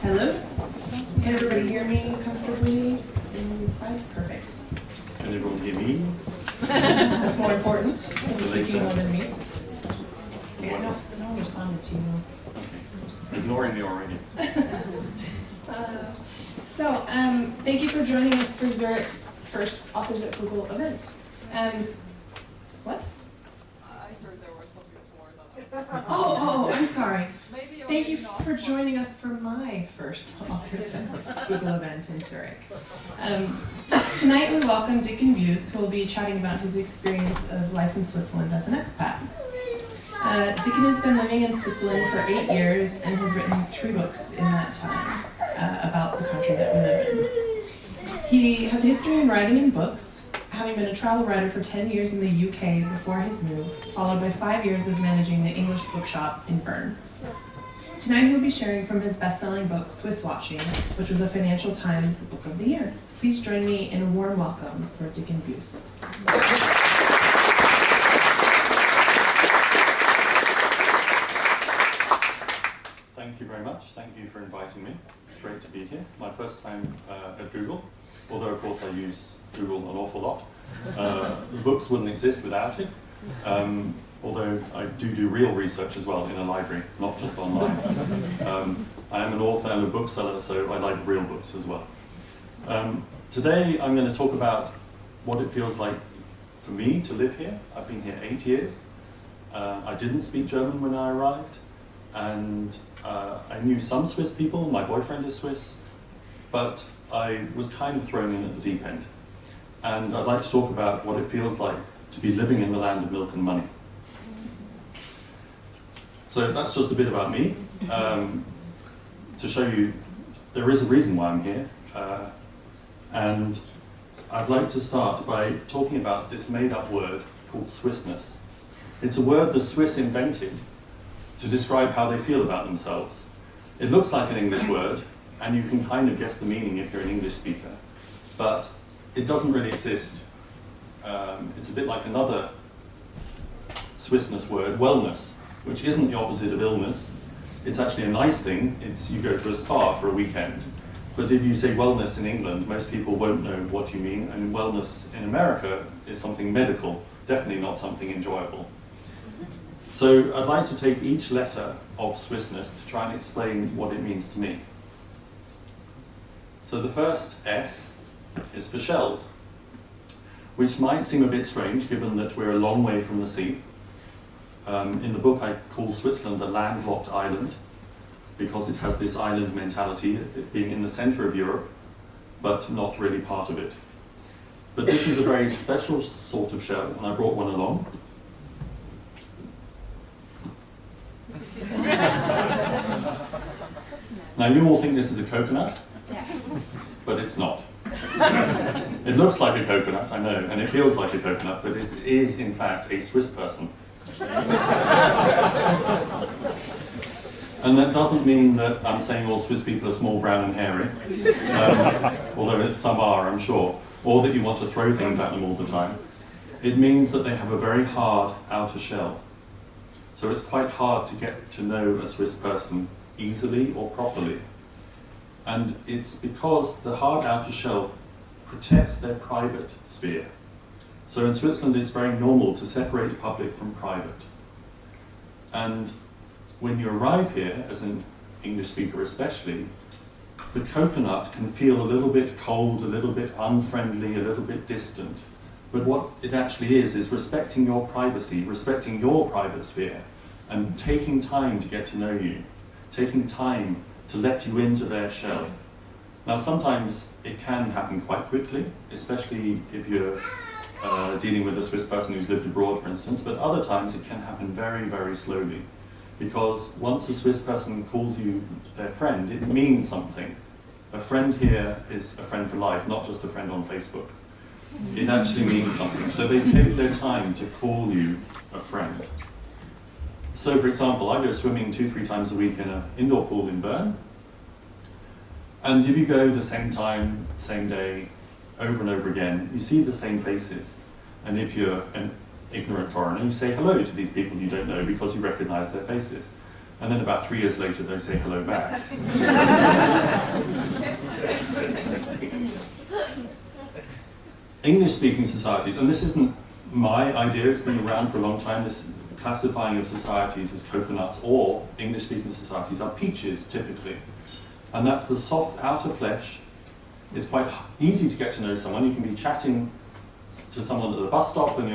Hello? Can everybody hear me comfortably inside? Perfect. Can everyone hear me? That's more important. You're speaking more than me. Yeah, no one responded to you. Okay. Ignoring me already. Thank you for joining us for Zurich's first Authors at Google event. What? I heard there was something before that. Oh, I'm sorry. Maybe Thank you for joining us for my first Authors at Google event in Zurich. Tonight we welcome Diccon Bewes, who will be chatting about his experience of life in Switzerland as an expat. Diccon has been living in Switzerland for 8 years and has written 3 books in that time about the country that we live in. He has a history in writing and books, having been a travel writer for 10 years in the UK before his move, followed by 5 years of managing the English bookshop in Bern. Tonight he'll be sharing from his best-selling book, Swiss Watching, which was a Financial Times Book of the Year. Please join me in a warm welcome for Diccon Bewes. Thank you very much. Thank you for inviting me. It's great to be here. My first time at Google, although of course I use Google an awful lot. The books wouldn't exist without it, although I do real research as well in a library, not just online. I am an author and a bookseller, so I like real books as well. Today I'm going to talk about what it feels like for me to live here. I've been here 8 years. I didn't speak German when I arrived, and I knew some Swiss people. My boyfriend is Swiss, but I was kind of thrown in at the deep end. And I'd like to talk about what it feels like to be living in the land of milk and money. So that's just a bit about me, to show you there is a reason why I'm here. And I'd like to start by talking about this made-up word called Swissness. It's a word the Swiss invented to describe how they feel about themselves. It looks like an English word, and you can kind of guess the meaning if you're an English speaker, but it doesn't really exist. It's a bit like another Swissness word, wellness, which isn't the opposite of illness. It's actually a nice thing. It's you go to a spa for a weekend. But if you say wellness in England, most people won't know what you mean, and wellness in America is something medical, definitely not something enjoyable. So I'd like to take each letter of Swissness to try and explain what it means to me. So the first S is for shells, which might seem a bit strange given that we're a long way from the sea. In the book I call Switzerland a landlocked island because it has this island mentality, it being in the centre of Europe, but not really part of it. But this is a very special sort of shell, and I brought one along. Now you all think this is a coconut, but it's not. It looks like a coconut, I know, and it feels like a coconut, but it is in fact a Swiss person. And that doesn't mean that I'm saying all Swiss people are small, brown and hairy, although some are, I'm sure, or that you want to throw things at them all the time. It means that they have a very hard outer shell. So it's quite hard to get to know a Swiss person easily or properly. And it's because the hard outer shell protects their private sphere. So in Switzerland it's very normal to separate public from private. And when you arrive here, as an English speaker especially, the coconut can feel a little bit cold, a little bit unfriendly, a little bit distant. But what it actually is respecting your privacy, respecting your private sphere, and taking time to get to know you, taking time to let you into their shell. Now sometimes it can happen quite quickly, especially if you're dealing with a Swiss person who's lived abroad, for instance, but other times it can happen very, very slowly. Because once a Swiss person calls you their friend, it means something. A friend here is a friend for life, not just a friend on Facebook. It actually means something. So they take their time to call you a friend. So for example, I go swimming 2-3 times a week in an indoor pool in Bern. And if you go the same time, same day, over and over again, you see the same faces. And if you're an ignorant foreigner, you say hello to these people you don't know because you recognize their faces. And then about 3 years later, they say hello back. English-speaking societies, and this isn't my idea, it's been around for a long time, this classifying of societies as coconuts, or English-speaking societies are peaches, typically. And that's the soft outer flesh. It's quite easy to get to know someone. You can be chatting to someone at the bus stop and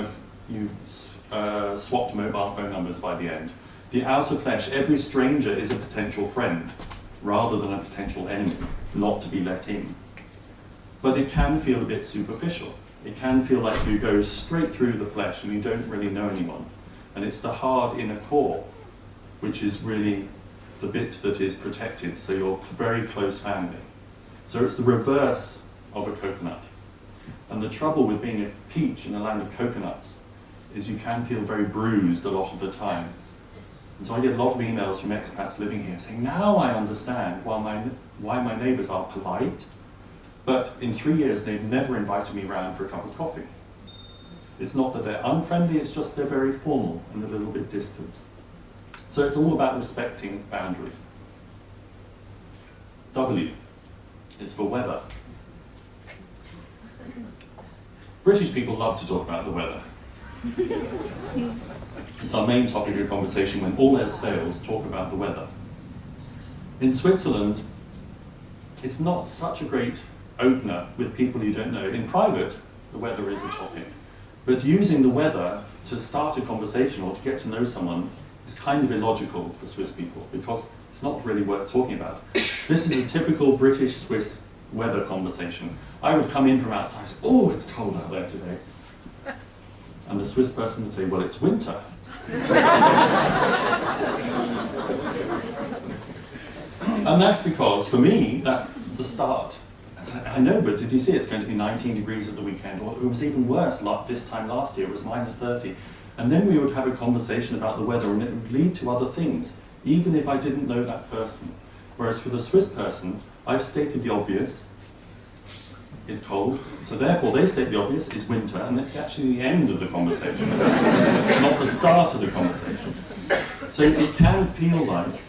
you've swapped mobile phone numbers by the end. The outer flesh, every stranger is a potential friend, rather than a potential enemy, not to be let in. But it can feel a bit superficial. It can feel like you go straight through the flesh and you don't really know anyone. And it's the hard inner core, which is really the bit that is protected, so your very close family. So it's the reverse of a coconut. And the trouble with being a peach in a land of coconuts is you can feel very bruised a lot of the time. And so I get a lot of emails from expats living here saying, now I understand why my neighbours are polite, but in 3 years they've never invited me round for a cup of coffee. It's not that they're unfriendly, it's just they're very formal and a little bit distant. So it's all about respecting boundaries. W is for weather. British people love to talk about the weather. It's our main topic of conversation when all else fails, talk about the weather. In Switzerland, it's not such a great opener with people you don't know. In private, the weather is a topic. But using the weather to start a conversation or to get to know someone is kind of illogical for Swiss people because it's not really worth talking about. This is a typical British-Swiss weather conversation. I would come in from outside and say, oh, it's cold out there today. And the Swiss person would say, well, it's winter. And that's because, for me, that's the start. I know, but did you see it's going to be 19 degrees at the weekend? Or it was even worse this time last year, it was -30. And then we would have a conversation about the weather and it would lead to other things, even if I didn't know that person. Whereas for the Swiss person, I've stated the obvious, it's cold, so therefore they state the obvious, it's winter, and it's actually the end of the conversation, not the start of the conversation. So it can feel like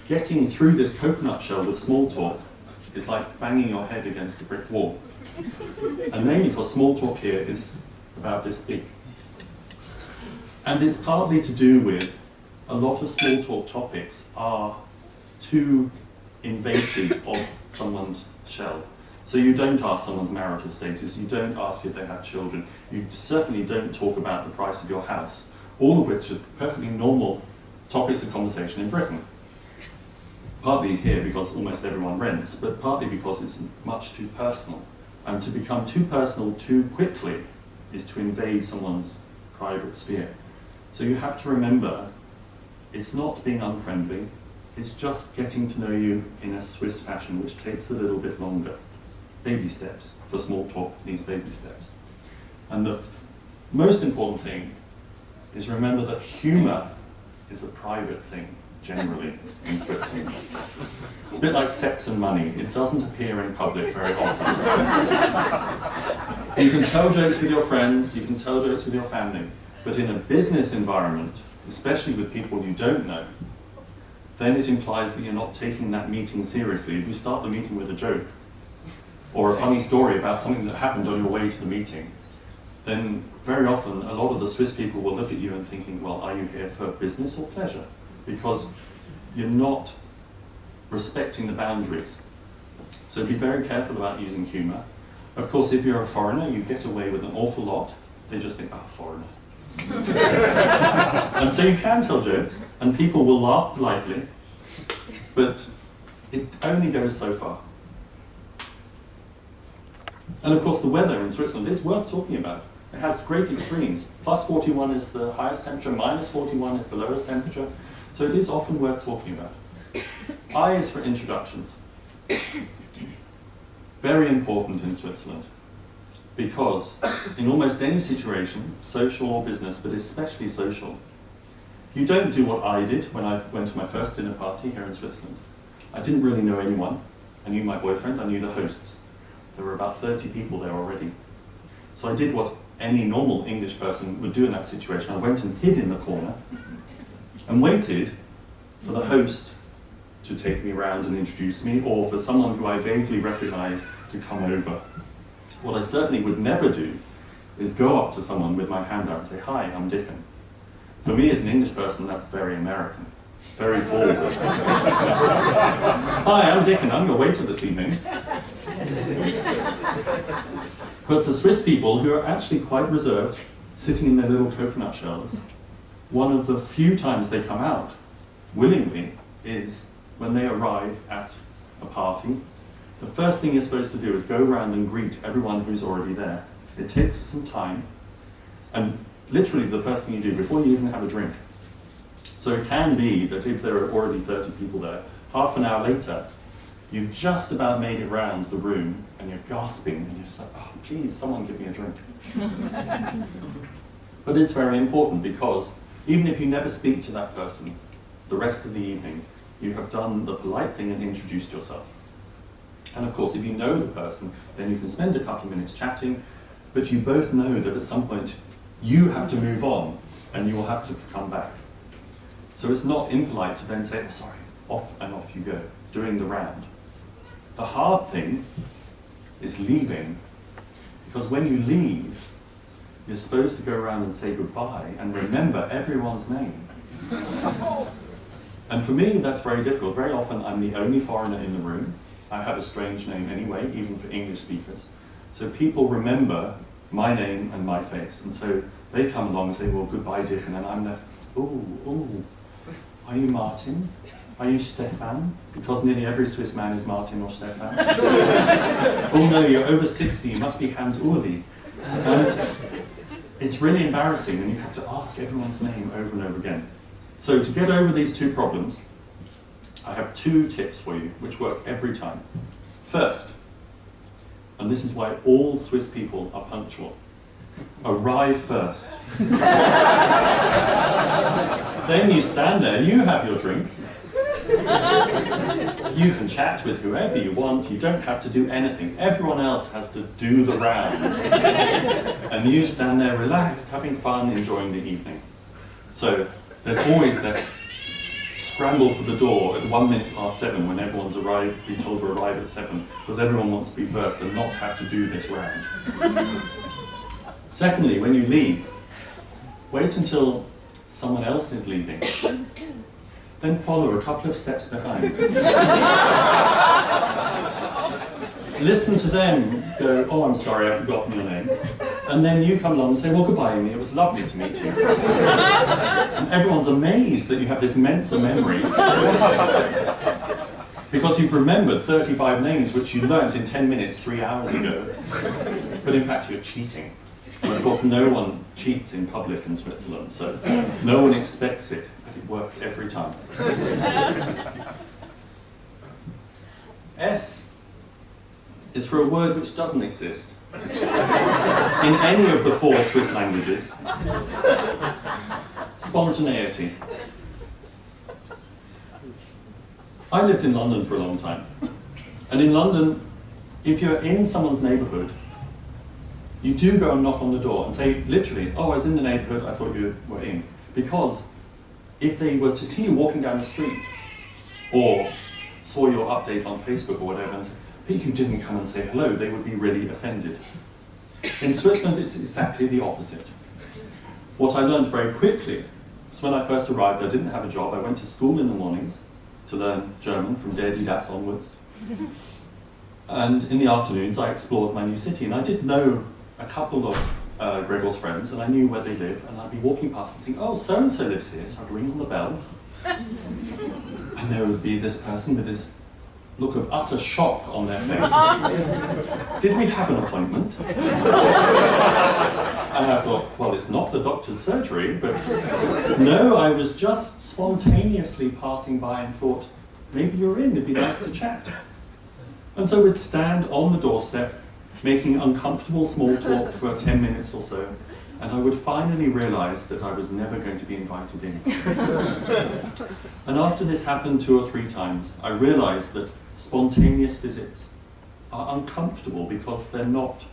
getting through this coconut shell with small talk is like banging your head against a brick wall. And mainly because small talk here is about this big. And it's partly to do with a lot of small talk topics are too invasive of someone's shell. So you don't ask someone's marital status, you don't ask if they have children, you certainly don't talk about the price of your house, all of which are perfectly normal topics of conversation in Britain. Partly here because almost everyone rents, but partly because it's much too personal. And to become too personal too quickly is to invade someone's private sphere. So you have to remember, it's not being unfriendly, it's just getting to know you in a Swiss fashion, which takes a little bit longer. Baby steps. For small talk, needs baby steps. And the most important thing is remember that humour is a private thing, generally, in Switzerland. It's a bit like sex and money. It doesn't appear in public very often. You can tell jokes with your friends, you can tell jokes with your family, but in a business environment, especially with people you don't know, then it implies that you're not taking that meeting seriously. If you start the meeting with a joke, or a funny story about something that happened on your way to the meeting, then very often a lot of the Swiss people will look at you and thinking, well, are you here for business or pleasure? Because you're not respecting the boundaries. So be very careful about using humour. Of course, if you're a foreigner, you get away with an awful lot. They just think, oh, foreigner. And so you can tell jokes, and people will laugh politely, but it only goes so far. And of course the weather in Switzerland is worth talking about. It has great extremes. Plus 41 is the highest temperature, minus 41 is the lowest temperature. So it is often worth talking about. I is for introductions. Very important in Switzerland. Because in almost any situation, social or business, but especially social, you don't do what I did when I went to my first dinner party here in Switzerland. I didn't really know anyone. I knew my boyfriend, I knew the hosts. There were about 30 people there already. So I did what any normal English person would do in that situation. I went and hid in the corner and waited for the host to take me around and introduce me, or for someone who I vaguely recognise to come over. What I certainly would never do is go up to someone with my hand out and say, "Hi, I'm Diccon." For me as an English person, that's very American, very forward. "Hi, I'm Diccon, I'm your waiter this evening." But for Swiss people who are actually quite reserved, sitting in their little coconut shells, one of the few times they come out willingly is when they arrive at a party. The first thing you're supposed to do is go around and greet everyone who's already there. It takes some time, and literally the first thing you do before you even have a drink. So it can be that if there are already 30 people there, half an hour later, you've just about made it round the room and you're gasping and you're just like, "Oh, please, someone give me a drink." But it's very important because even if you never speak to that person, the rest of the evening, you have done the polite thing and introduced yourself. And of course, if you know the person, then you can spend a couple of minutes chatting, but you both know that at some point you have to move on and you will have to come back. So it's not impolite to then say, "Oh, sorry," off and off you go, doing the round. The hard thing is leaving, because when you leave, you're supposed to go around and say goodbye and remember everyone's name. And for me, that's very difficult. Very often, I'm the only foreigner in the room. I have a strange name anyway, even for English speakers. So people remember my name and my face. And so they come along and say, "Well, goodbye, Diccon," and I'm left, "Oh, are you Martin? Are you Stefan?" Because nearly every Swiss man is Martin or Stefan. "Oh no, you're over 60, you must be Hans-Uli." And it's really embarrassing, and you have to ask everyone's name over and over again. So to get over these two problems, I have 2 tips for you, which work every time. First, and this is why all Swiss people are punctual, arrive first. Then you stand there, you have your drink. You can chat with whoever you want, you don't have to do anything. Everyone else has to do the round. And you stand there relaxed, having fun, enjoying the evening. So there's always that scramble for the door at 7:01 when everyone's been told to arrive at 7, because everyone wants to be first and not have to do this round. Secondly, when you leave, wait until someone else is leaving. Then follow a couple of steps behind. Listen to them go, "Oh, I'm sorry, I've forgotten your name." And then you come along and say, "Well, goodbye, Amy, it was lovely to meet you." And everyone's amazed that you have this Mensa memory because you've remembered 35 names which you learnt in 10 minutes 3 hours ago. But in fact, you're cheating. And of course, no one cheats in public in Switzerland, so no one expects it, but it works every time. S is for a word which doesn't exist in any of the 4 Swiss languages. Spontaneity. I lived in London for a long time. And in London, if you're in someone's neighbourhood, you do go and knock on the door and say, literally, "Oh, I was in the neighbourhood, I thought you were in." Because if they were to see you walking down the street, or saw your update on Facebook or whatever, and if you didn't come and say hello, they would be really offended. In Switzerland, it's exactly the opposite. What I learned very quickly was when I first arrived, I didn't have a job. I went to school in the mornings to learn German from der, die, das onwards. And in the afternoons, I explored my new city. And I did know a couple of Gregor's friends, and I knew where they live. And I'd be walking past and think, "Oh, so-and-so lives here." So I'd ring on the bell. And there would be this person with this look of utter shock on their face. "Did we have an appointment?" And I thought, well, it's not the doctor's surgery, but no, I was just spontaneously passing by and thought, maybe you're in, it'd be nice to chat. And so we'd stand on the doorstep, making uncomfortable small talk for 10 minutes or so, and I would finally realise that I was never going to be invited in. And after this happened 2 or 3 times, I realised that spontaneous visits are uncomfortable because they're not,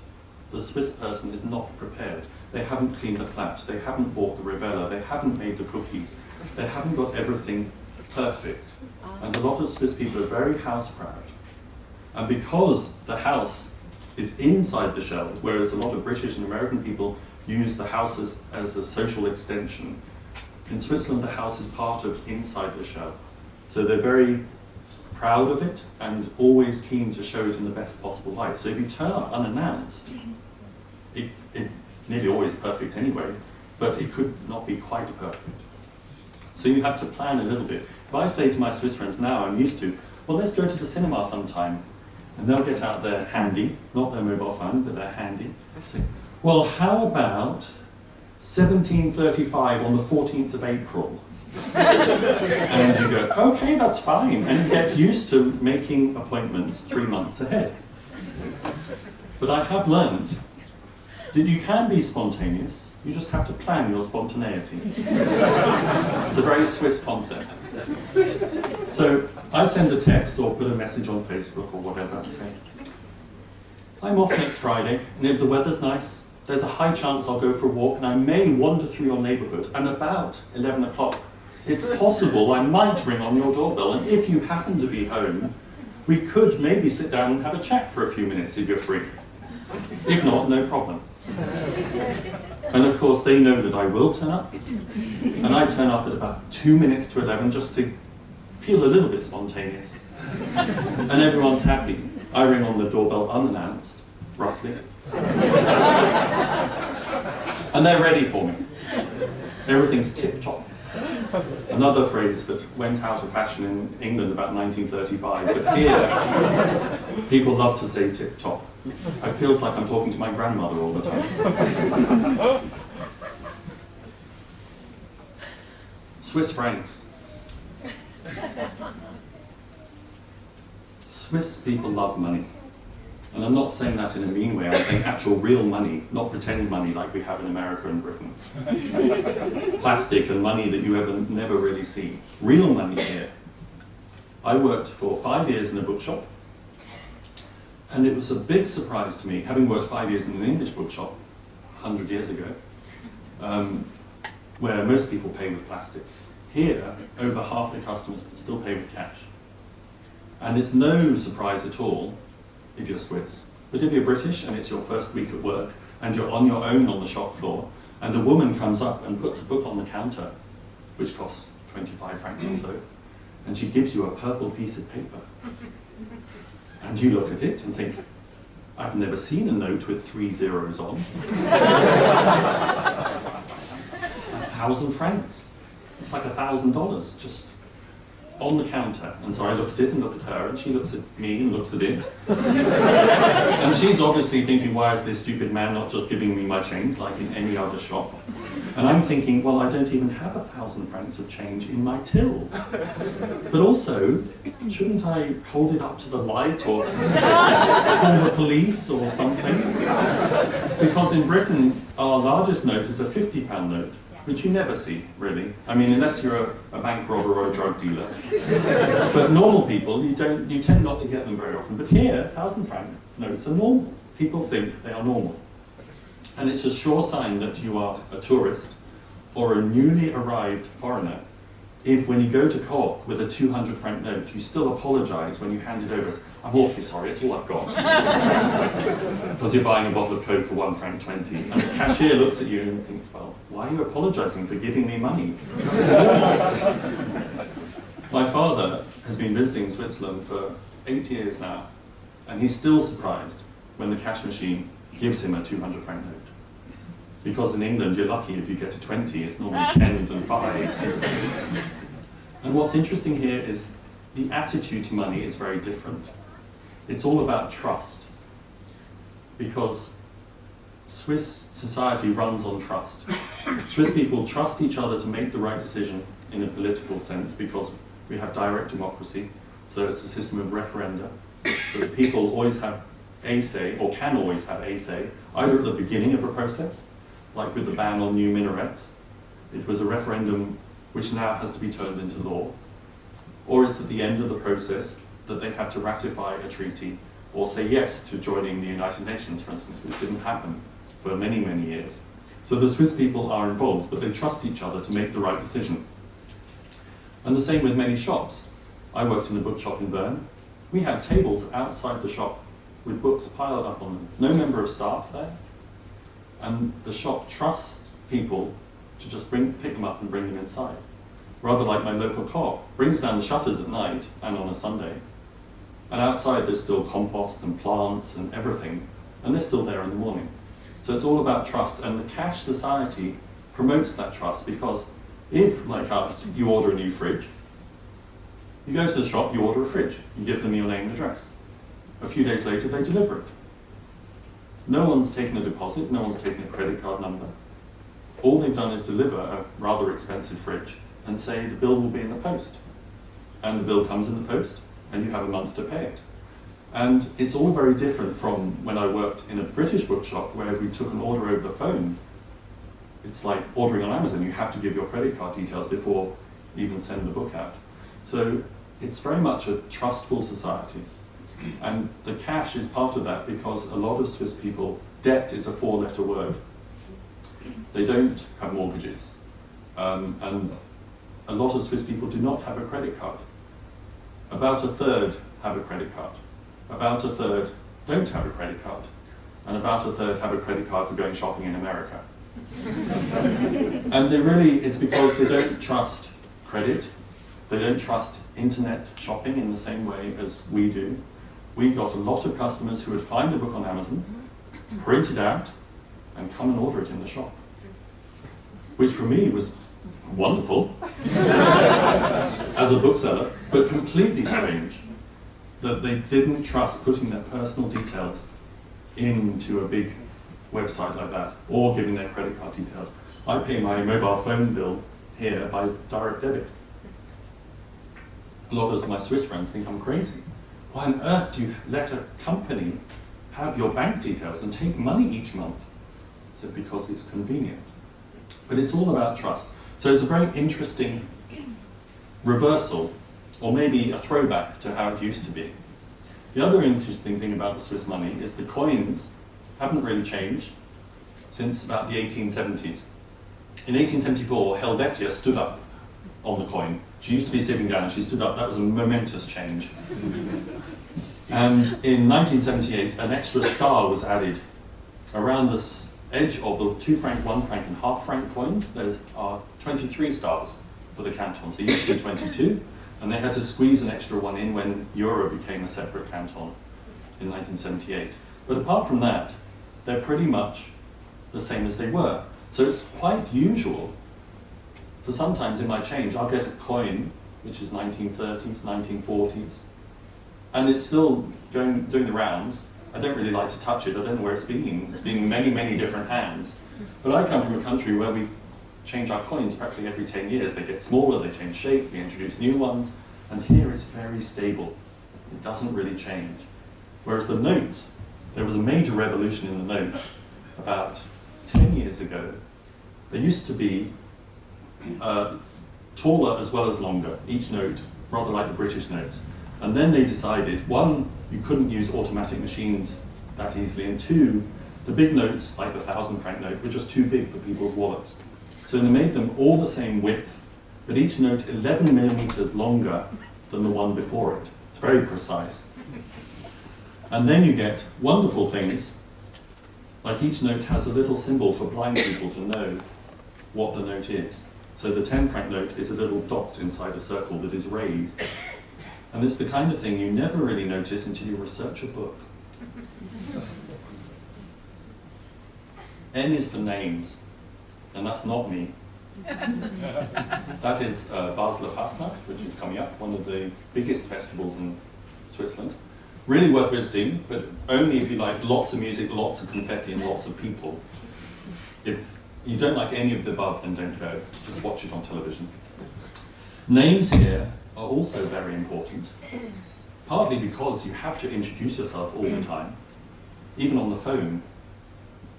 the Swiss person is not prepared. They haven't cleaned the flat, they haven't bought the Rivella, they haven't made the cookies, they haven't got everything perfect. And a lot of Swiss people are very house proud. And because the house is inside the shell, whereas a lot of British and American people use the house as a social extension, in Switzerland the house is part of inside the shell. So they're very proud of it and always keen to show it in the best possible light. So if you turn up unannounced, it's nearly always perfect anyway, but it could not be quite perfect. So you have to plan a little bit. If I say to my Swiss friends now, I'm used to, well, let's go to the cinema sometime, and they'll get out their handy, not their mobile phone, but their handy. Say, well, how about 17:35 on the 14th of April? And you go, okay, that's fine. And you get used to making appointments 3 months ahead. But I have learned that you can be spontaneous, you just have to plan your spontaneity. It's a very Swiss concept. So I send a text or put a message on Facebook or whatever and say, I'm off next Friday, and if the weather's nice, there's a high chance I'll go for a walk and I may wander through your neighbourhood, and about 11 o'clock, it's possible I might ring on your doorbell, and if you happen to be home, we could maybe sit down and have a chat for a few minutes if you're free. If not, no problem. And of course they know that I will turn up, and I turn up at about 2 minutes to 11 just to feel a little bit spontaneous. And everyone's happy. I ring on the doorbell unannounced, roughly. And they're ready for me. Everything's tip-top. Another phrase that went out of fashion in England about 1935, but here people love to say tip-top. It feels like I'm talking to my grandmother all the time. Swiss francs. Swiss people love money. And I'm not saying that in a mean way, I'm saying actual real money, not pretend money like we have in America and Britain. Plastic and money that you never really see. Real money here. I worked for 5 years in a bookshop, and it was a big surprise to me, having worked 5 years in an English bookshop 100 years ago, where most people pay with plastic. Here, over half the customers still pay with cash. And it's no surprise at all if you're Swiss. But if you're British and it's your first week at work and you're on your own on the shop floor and a woman comes up and puts a book on the counter, which costs 25 francs or so, and she gives you a purple piece of paper. And you look at it and think, I've never seen a note with 3 zeros on. 1,000 francs. It's like $1,000 just on the counter. And so I look at it and look at her, and she looks at me and looks at it. And she's obviously thinking, why is this stupid man not just giving me my change like in any other shop? And I'm thinking, well, I don't even have 1,000 francs of change in my till. But also, shouldn't I hold it up to the light or call the police or something? Because in Britain, our largest note is a £50 note, which you never see, really. I mean, unless you're a bank robber or a drug dealer. But normal people, you tend not to get them very often. But here, 1,000 franc notes are normal. People think they are normal. And it's a sure sign that you are a tourist or a newly arrived foreigner if when you go to Co-op with a 200 franc note, you still apologise when you hand it over as, I'm awfully sorry, it's all I've got. Because you're buying a bottle of Coke for 1 franc 20. And the cashier looks at you and thinks, well, why are you apologising for giving me money? My father has been visiting Switzerland for 8 years now, and he's still surprised when the cash machine gives him a 200 franc note. Because in England, you're lucky if you get a 20, it's normally 10s and 5s. And what's interesting here is the attitude to money is very different. It's all about trust. Because Swiss society runs on trust. Swiss people trust each other to make the right decision in a political sense because we have direct democracy, so it's a system of referenda. So that people always have a say, or can always have a say, either at the beginning of a process, like with the ban on new minarets. It was a referendum which now has to be turned into law, or it's at the end of the process that they have to ratify a treaty or say yes to joining the United Nations, for instance, which didn't happen for many, many years. So the Swiss people are involved, but they trust each other to make the right decision. And the same with many shops. I worked in a bookshop in Bern. We had tables outside the shop with books piled up on them. No member of staff there. And the shop trusts people to just pick them up and bring them inside. Rather like my local co-op, brings down the shutters at night and on a Sunday. And outside there's still compost and plants and everything, and they're still there in the morning. So it's all about trust, and the cash society promotes that trust, because if, like us, you order a new fridge, you go to the shop, you order a fridge, you give them your name and address. A few days later, they deliver it. No one's taken a deposit, no one's taken a credit card number. All they've done is deliver a rather expensive fridge and say the bill will be in the post. And the bill comes in the post, and you have a month to pay it. And it's all very different from when I worked in a British bookshop, where if we took an order over the phone, it's like ordering on Amazon. You have to give your credit card details before you even send the book out. So it's very much a trustful society. And the cash is part of that, because a lot of Swiss people, debt is a 4-letter word. They don't have mortgages. And a lot of Swiss people do not have a credit card. About a third have a credit card. About a third don't have a credit card. And about a third have a credit card for going shopping in America. And it's because they don't trust credit. They don't trust internet shopping in the same way as we do. We got a lot of customers who would find a book on Amazon, print it out, and come and order it in the shop. Which for me was wonderful as a bookseller, but completely strange that they didn't trust putting their personal details into a big website like that, or giving their credit card details. I pay my mobile phone bill here by direct debit. A lot of my Swiss friends think I'm crazy. Why on earth do you let a company have your bank details and take money each month? I said, because it's convenient. But it's all about trust. So it's a very interesting reversal, or maybe a throwback to how it used to be. The other interesting thing about the Swiss money is the coins haven't really changed since about the 1870s. In 1874, Helvetia stood up on the coin. She used to be sitting down, she stood up. That was a momentous change. And in 1978, an extra star was added around the edge of the 2 franc, 1 franc and half franc coins. There are 23 stars for the cantons. There used to be 22, and they had to squeeze an extra one in when euro became a separate canton in 1978. But apart from that, they're pretty much the same as they were. So it's quite usual for sometimes in my change, I'll get a coin which is 1930s, 1940s, and it's still doing the rounds. I don't really like to touch it. I don't know where it's been. It's been in many, many different hands. But I come from a country where we change our coins practically every 10 years. They get smaller, they change shape, we introduce new ones, and here it's very stable. It doesn't really change. Whereas the notes, there was a major revolution in the notes about 10 years ago. They used to be taller as well as longer, each note, rather like the British notes. And then they decided, one, you couldn't use automatic machines that easily, and two, the big notes, like the 1,000 franc note, were just too big for people's wallets. So they made them all the same width, but each note 11 millimeters longer than the one before it. It's very precise. And then you get wonderful things, like each note has a little symbol for blind people to know what the note is. So the 10 franc note is a little dot inside a circle that is raised. And it's the kind of thing you never really notice until you research a book. N is for names, and that's not me. That is Basler Fastnacht, which is coming up, one of the biggest festivals in Switzerland. Really worth visiting, but only if you like lots of music, lots of confetti, and lots of people. If you don't like any of the above, then don't go. Just watch it on television. Names here are also very important, partly because you have to introduce yourself all the time, even on the phone.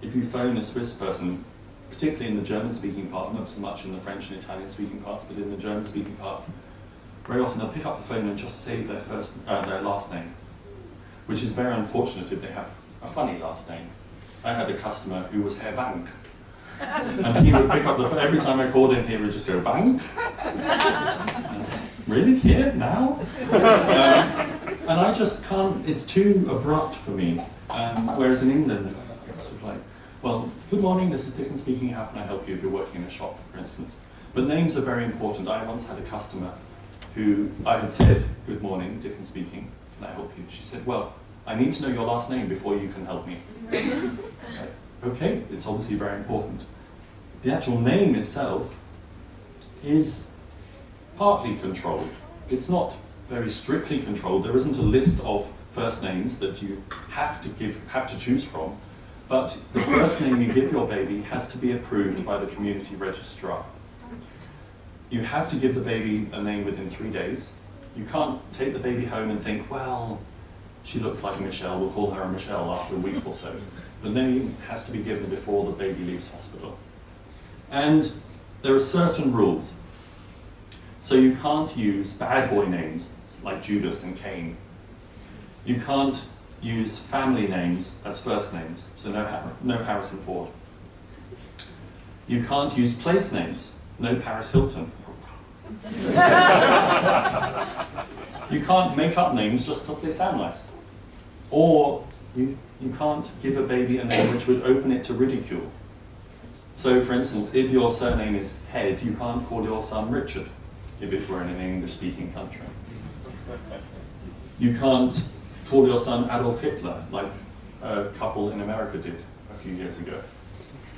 If you phone a Swiss person, particularly in the German-speaking part, not so much in the French and Italian-speaking parts, but in the German-speaking part, very often they'll pick up the phone and just say their last name, which is very unfortunate if they have a funny last name. I had a customer who was Herr Wank, and he would pick up the phone. Every time I called him, he would just go, Wank? And I was like, really? Here? Now? And I just can't, it's too abrupt for me. Whereas in England, it's sort of like, well, good morning, this is Diccon speaking, how can I help you if you're working in a shop, for instance. But names are very important. I once had a customer who I had said, good morning, Diccon speaking, can I help you? She said, well, I need to know your last name before you can help me. It's like, okay, it's obviously very important. The actual name itself is partly controlled. It's not very strictly controlled. There isn't a list of first names that you have to choose from, but the first name you give your baby has to be approved by the community registrar. You have to give the baby a name within 3 days. You can't take the baby home and think, well, she looks like a Michelle, we'll call her a Michelle after a week or so. The name has to be given before the baby leaves hospital. And there are certain rules. So you can't use bad boy names like Judas and Cain. You can't use family names as first names, so no Harrison Ford. You can't use place names, no Paris Hilton. You can't make up names just because they sound nice. Or you can't give a baby a name which would open it to ridicule. So for instance, if your surname is Head, you can't call your son Richard, if it were in an English-speaking country. You can't call your son Adolf Hitler, like a couple in America did a few years ago.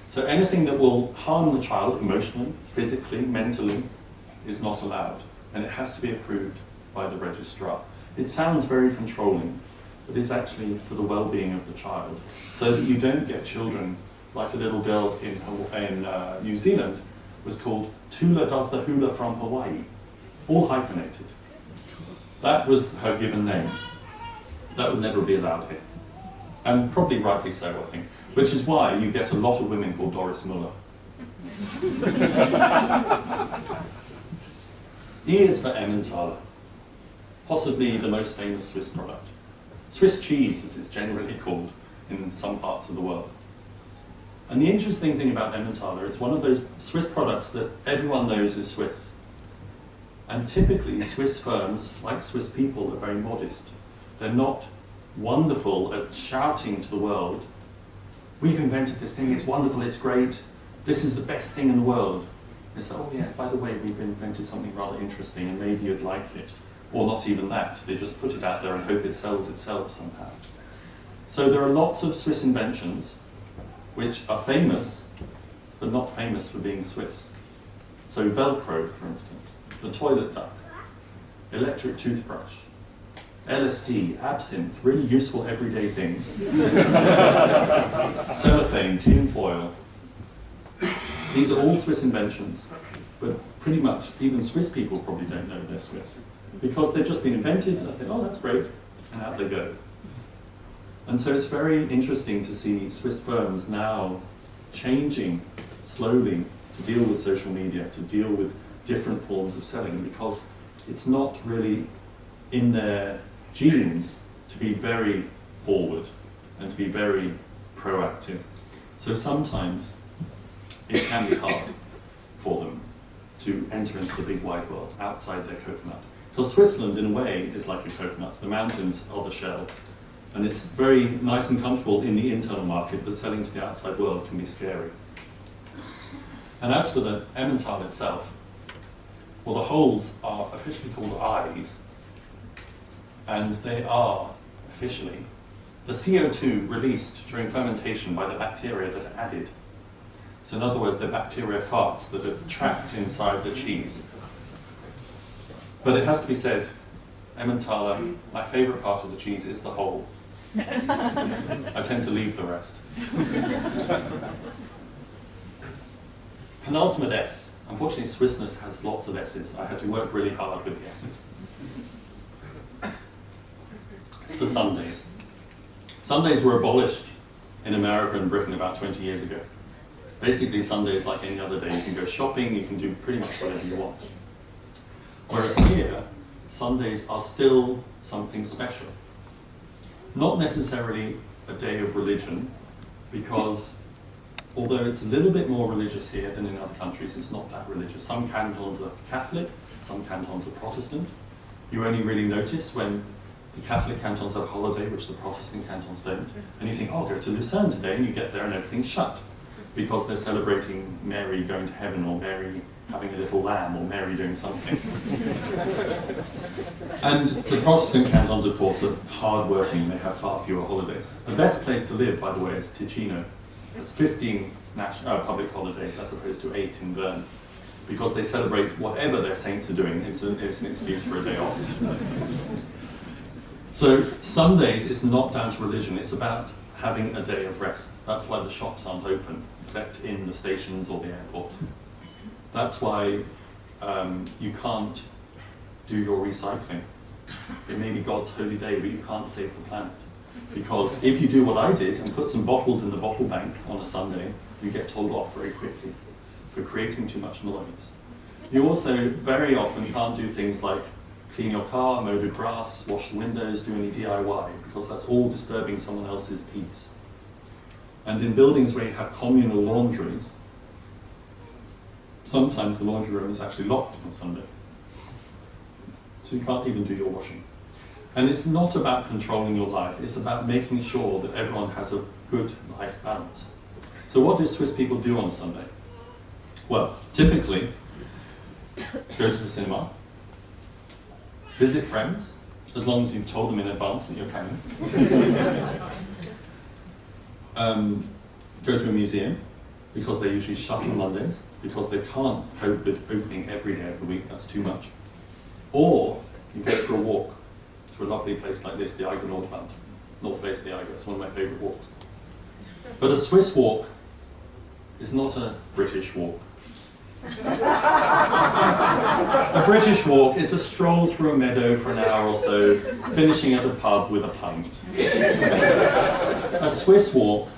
So anything that will harm the child emotionally, physically, mentally, is not allowed, and it has to be approved by the registrar. It sounds very controlling, but it's actually for the well-being of the child, so that you don't get children like a little girl in New Zealand was called Tula Does the Hula from Hawaii, all hyphenated. That was her given name. That would never be allowed here. And probably rightly so, I think. Which is why you get a lot of women called Doris Muller. E is for Emmentaler, possibly the most famous Swiss product. Swiss cheese, as it's generally called in some parts of the world. And the interesting thing about Emmentaler, it's one of those Swiss products that everyone knows is Swiss. And typically Swiss firms, like Swiss people, are very modest. They're not wonderful at shouting to the world, we've invented this thing, it's wonderful, it's great, this is the best thing in the world. They say, oh yeah, by the way, we've invented something rather interesting and maybe you'd like it. Or not even that, they just put it out there and hope it sells itself somehow. So there are lots of Swiss inventions which are famous, but not famous for being Swiss. So Velcro, for instance, the toilet duck, electric toothbrush, LSD, absinthe, really useful everyday things. Cellophane, tin foil. These are all Swiss inventions, but pretty much even Swiss people probably don't know they're Swiss. Because they've just been invented, and I think, oh, that's great, and out they go. And so it's very interesting to see Swiss firms now changing slowly to deal with social media, to deal with different forms of selling, because it's not really in their genes to be very forward and to be very proactive. So sometimes it can be hard for them to enter into the big wide world outside their coconut. Because Switzerland, in a way, is like a coconut. The mountains are the shell. And it's very nice and comfortable in the internal market, but selling to the outside world can be scary. And as for the Emmental itself, well, the holes are officially called eyes, and they are officially the CO2 released during fermentation by the bacteria that are added. So in other words, they're bacteria farts that are trapped inside the cheese. But it has to be said, Emmentaler, my favourite part of the cheese is the hole. I tend to leave the rest. Penultimate S. Unfortunately, Swissness has lots of S's. I had to work really hard with the S's. It's for Sundaes. Sundaes were abolished in America and Britain about 20 years ago. Basically, Sundays, like any other day, you can go shopping, you can do pretty much whatever you want. Whereas here, Sundays are still something special. Not necessarily a day of religion, because although it's a little bit more religious here than in other countries, it's not that religious. Some cantons are Catholic, Some cantons are Protestant. You only really notice when the Catholic cantons have holiday, which the Protestant cantons don't. And you think, oh, I'll go to Lucerne today, and you get there and everything's shut. Because they're celebrating Mary going to heaven, or Mary having a little lamb, or Mary doing something. And the Protestant cantons, of course, are hard-working. They have far fewer holidays. The best place to live, by the way, is Ticino. There's 15 public holidays as opposed to 8 in Bern, because they celebrate whatever their saints are doing. It's an excuse for a day off. So Sundays is not down to religion. It's about having a day of rest. That's why the shops aren't open, except in the stations or the airport. That's why you can't do your recycling. It may be God's holy day, but you can't save the planet. Because if you do what I did and put some bottles in the bottle bank on a Sunday, you get told off very quickly for creating too much noise. You also very often can't do things like clean your car, mow the grass, wash the windows, do any DIY, because that's all disturbing someone else's peace. And in buildings where you have communal laundries, sometimes the laundry room is actually locked on Sunday. So you can't even do your washing. And it's not about controlling your life, it's about making sure that everyone has a good life balance. So what do Swiss people do on Sunday? Well, typically, go to the cinema, visit friends, as long as you've told them in advance that you're coming. Go to a museum, because they're usually shut on Mondays, because they can't cope with opening every day of the week, that's too much. Or you go for a walk to a lovely place like this, the Eiger Nordwand, North Face of the Eiger, it's one of my favourite walks. But a Swiss walk is not a British walk. A British walk is a stroll through a meadow for an hour or so, finishing at a pub with a pint. A Swiss walk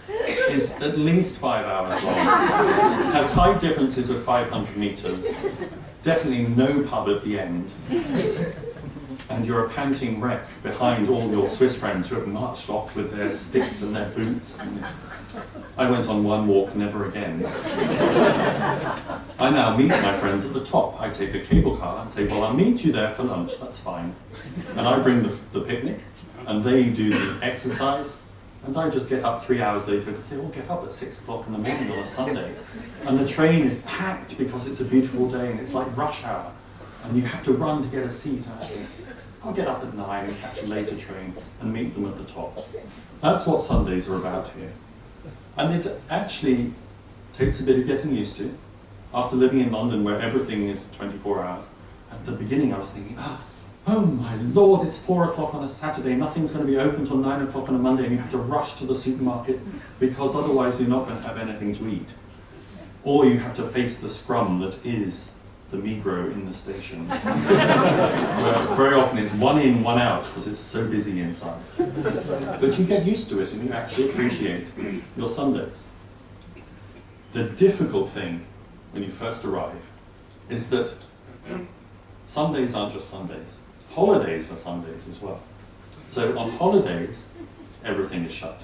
is at least 5 hours long, has height differences of 500 metres, definitely no pub at the end, and you're a panting wreck behind all your Swiss friends who have marched off with their sticks and their boots. I went on one walk, never again. I now meet my friends at the top. I take the cable car and say, well, I'll meet you there for lunch, that's fine. And I bring the picnic, and they do the exercise, and I just get up 3 hours later because they all get up at 6 o'clock in the morning on a Sunday. And the train is packed because it's a beautiful day and it's like rush hour. And you have to run to get a seat. And I think, I'll get up at 9 and catch a later train and meet them at the top. That's what Sundays are about here. And it actually takes a bit of getting used to. After living in London where everything is 24 hours, at the beginning I was thinking, oh my Lord, it's 4 o'clock on a Saturday, nothing's going to be open till 9 o'clock on a Monday, and you have to rush to the supermarket because otherwise you're not going to have anything to eat. Or you have to face the scrum that is the Migros in the station. Where very often it's one in, one out because it's so busy inside. But you get used to it and you actually appreciate your Sundays. The difficult thing when you first arrive is that Sundays aren't just Sundays. Holidays are Sundays as well. So on holidays, everything is shut.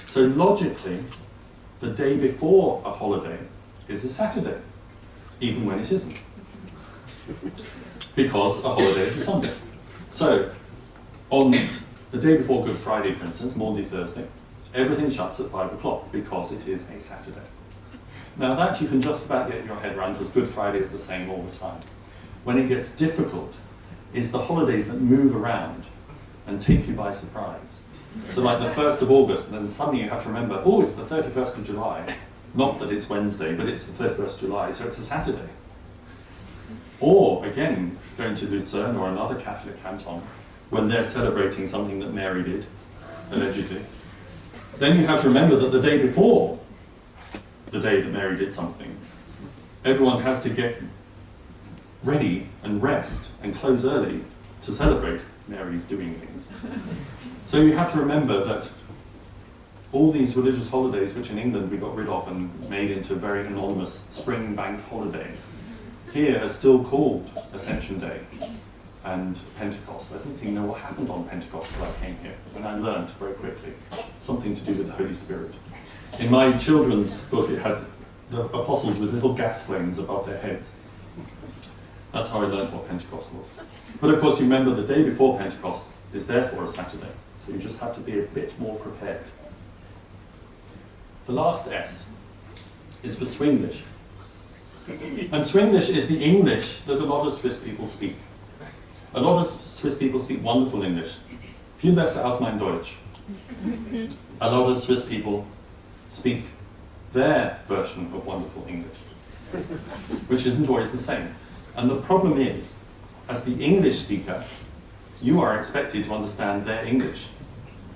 So logically, the day before a holiday is a Saturday, even when it isn't. Because a holiday is a Sunday. So on the day before Good Friday, for instance, Maundy Thursday, everything shuts at 5 o'clock because it is a Saturday. Now that you can just about get your head around because Good Friday is the same all the time. When it gets difficult is the holidays that move around and take you by surprise. So like the 1st of August, and then suddenly you have to remember, oh, it's the 31st of July. Not that it's Wednesday, but it's the 31st of July, so it's a Saturday. Or, again, going to Lucerne or another Catholic canton, when they're celebrating something that Mary did, allegedly, then you have to remember that the day before the day that Mary did something, everyone has to get ready and rest and close early to celebrate Mary's doing things. So you have to remember that all these religious holidays, which in England we got rid of and made into a very anonymous spring bank holiday, here are still called Ascension Day and Pentecost. I didn't even know what happened on Pentecost till I came here, and I learned very quickly something to do with the Holy Spirit. In my children's book, it had the apostles with little gas flames above their heads. That's how I learned what Pentecost was. But of course, you remember the day before Pentecost is therefore a Saturday, so you just have to be a bit more prepared. The last S is for Swinglish. And Swinglish is the English that a lot of Swiss people speak. A lot of Swiss people speak wonderful English. Viel besser als mein Deutsch. A lot of Swiss people speak their version of wonderful English, which isn't always the same. And the problem is, as the English speaker, you are expected to understand their English,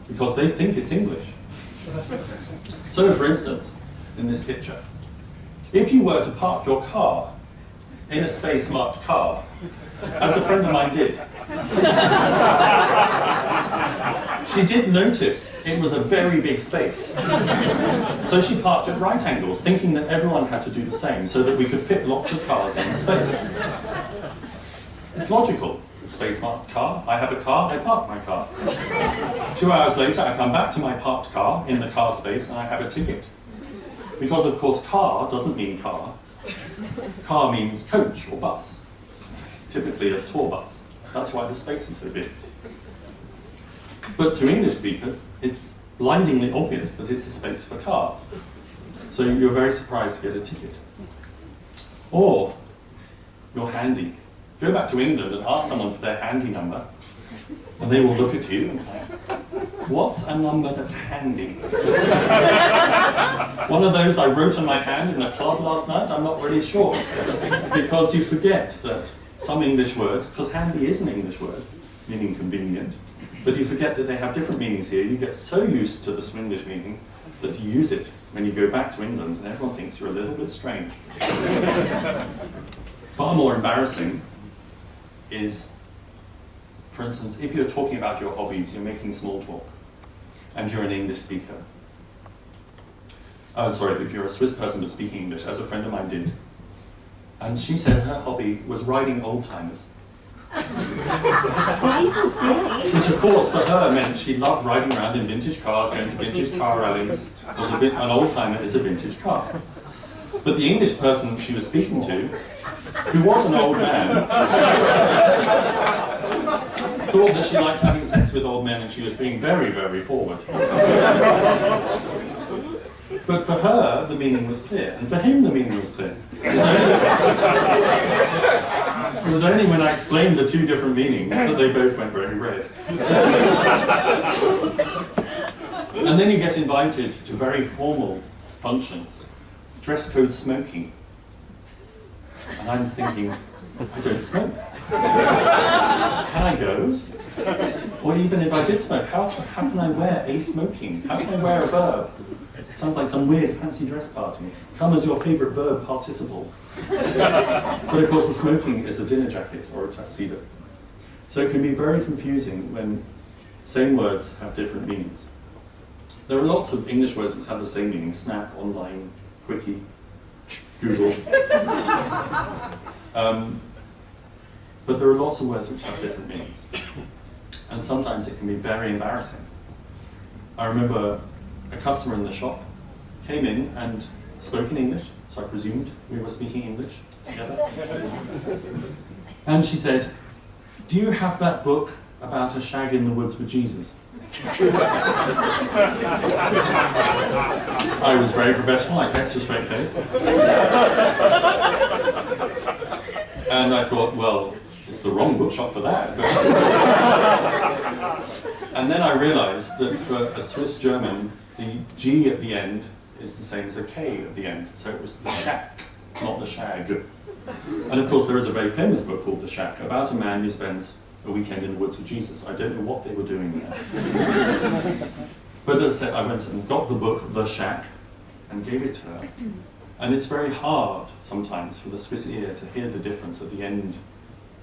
because they think it's English. So, for instance, in this picture, if you were to park your car in a space marked car, as a friend of mine did, she did notice it was a very big space. So she parked at right angles, thinking that everyone had to do the same, so that we could fit lots of cars in the space. It's logical. Space marked car, I have a car, I park my car. 2 hours later, I come back to my parked car in the car space and I have a ticket. Because of course car doesn't mean car. Car means coach or bus. Typically a tour bus. That's why the space is so big. But to English speakers, it's blindingly obvious that it's a space for cars. So you're very surprised to get a ticket. Or you're handy. Go back to England and ask someone for their handy number, and they will look at you and say, what's a number that's handy? One of those I wrote on my hand in the club last night? I'm not really sure. Because you forget that some English words, because handy is an English word, meaning convenient, but you forget that they have different meanings here. You get so used to the Swinglish meaning that you use it when you go back to England and everyone thinks you're a little bit strange. Far more embarrassing is, for instance, if you're talking about your hobbies, you're making small talk, and you're an English speaker. If you're a Swiss person but speaking English, as a friend of mine did. And she said her hobby was riding old-timers. Which of course for her meant she loved riding around in vintage cars, going to vintage car rallies, because an old-timer is a vintage car. But the English person she was speaking to, who was an old man, thought that she liked having sex with old men and she was being very, very forward. But for her, the meaning was clear, and for him, the meaning was clear. It was only when I explained the two different meanings that they both went very red. And then you get invited to very formal functions. Dress code smoking. And I'm thinking, I don't smoke. Can I go? Or even if I did smoke, how can I wear a smoking? How can I wear a verb? Sounds like some weird fancy dress party. Come as your favourite verb participle. But of course the smoking is a dinner jacket or a tuxedo. So it can be very confusing when same words have different meanings. There are lots of English words which have the same meaning: snap, online, quickie, Google. But there are lots of words which have different meanings. And sometimes it can be very embarrassing. I remember a customer in the shop came in and spoke in English, so I presumed we were speaking English together. And she said, "Do you have that book about a shag in the woods with Jesus?" I was very professional, I kept a straight face. And I thought, well, it's the wrong bookshop for that. And then I realized that for a Swiss German, the G at the end is the same as a K at the end. So it was the shack, not the shag. And of course there is a very famous book called The Shack, about a man who spends a weekend in the woods with Jesus. I don't know what they were doing there. But as I said, I went and got the book, The Shack, and gave it to her. And it's very hard sometimes for the Swiss ear to hear the difference at the end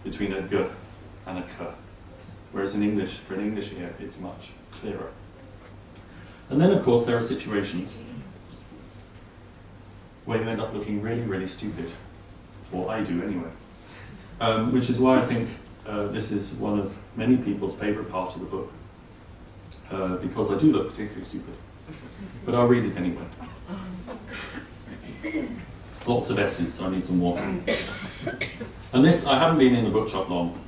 between a G and a K. Whereas in English, for an English ear, it's much clearer. And then of course there are situations where you end up looking really, really stupid. Or I do anyway. Which is why I think this is one of many people's favourite part of the book. Because I do look particularly stupid. But I'll read it anyway. Lots of S's, so I need some water. And this, I hadn't been in the bookshop long.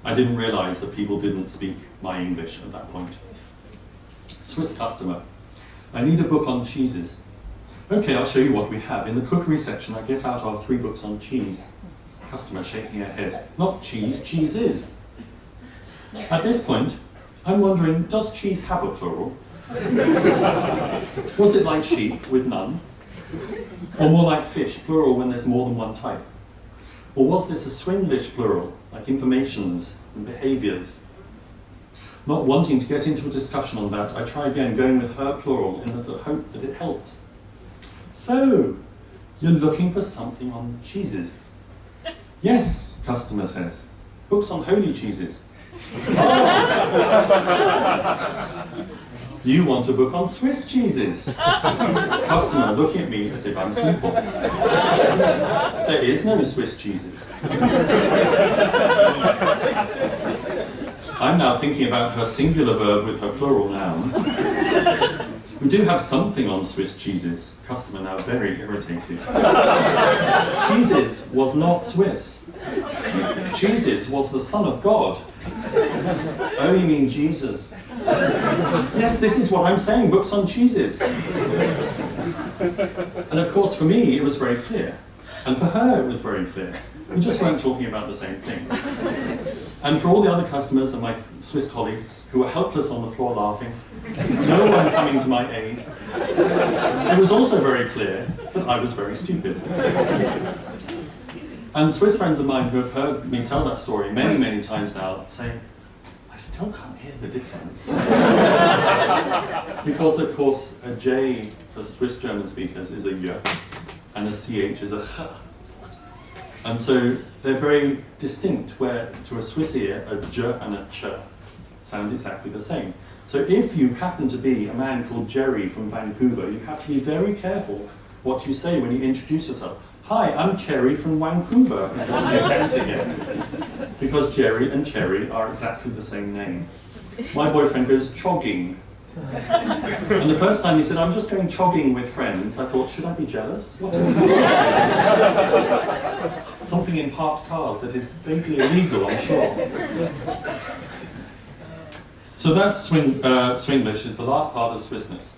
I didn't realise that people didn't speak my English at that point. Swiss customer. I need a book on cheeses. Okay, I'll show you what we have. In the cookery section, I get out our 3 books on cheese. Customer shaking her head. Not cheese, cheeses. At this point, I'm wondering, does cheese have a plural? Was it like sheep with none? Or more like fish, plural when there's more than one type? Or was this a Swinglish plural, like informations and behaviours? Not wanting to get into a discussion on that, I try again, going with her plural in the hope that it helps. So, you're looking for something on cheeses? Yes, customer says. Books on holy cheeses. You want a book on Swiss cheeses? Customer looking at me as if I'm simple. There is no Swiss cheeses. I'm now thinking about her singular verb with her plural noun. We do have something on Swiss cheeses. Customer now very irritated. Cheeses was not Swiss. Jesus was the Son of God. Oh, you mean Jesus? Yes, this is what I'm saying, books on cheeses. And of course, for me, it was very clear. And for her, it was very clear. We just weren't talking about the same thing. And for all the other customers and my Swiss colleagues who were helpless on the floor laughing, no one coming to my aid, it was also very clear that I was very stupid. And Swiss friends of mine who have heard me tell that story many, many times now say, I still can't hear the difference. Because, of course, a J for Swiss German speakers is a Y, and a CH is a H. And so they're very distinct, where to a Swiss ear, a J and a Ch sound exactly the same. So if you happen to be a man called Jerry from Vancouver, you have to be very careful what you say when you introduce yourself. Hi, I'm Cherry from Vancouver, is what you tend to get. Because Jerry and Cherry are exactly the same name. My boyfriend goes chogging. And the first time he said, I'm just going chogging with friends, I thought, should I be jealous? What is he doing? Something in parked cars that is vaguely illegal, I'm sure. So that's Swinglish, is the last part of Swissness.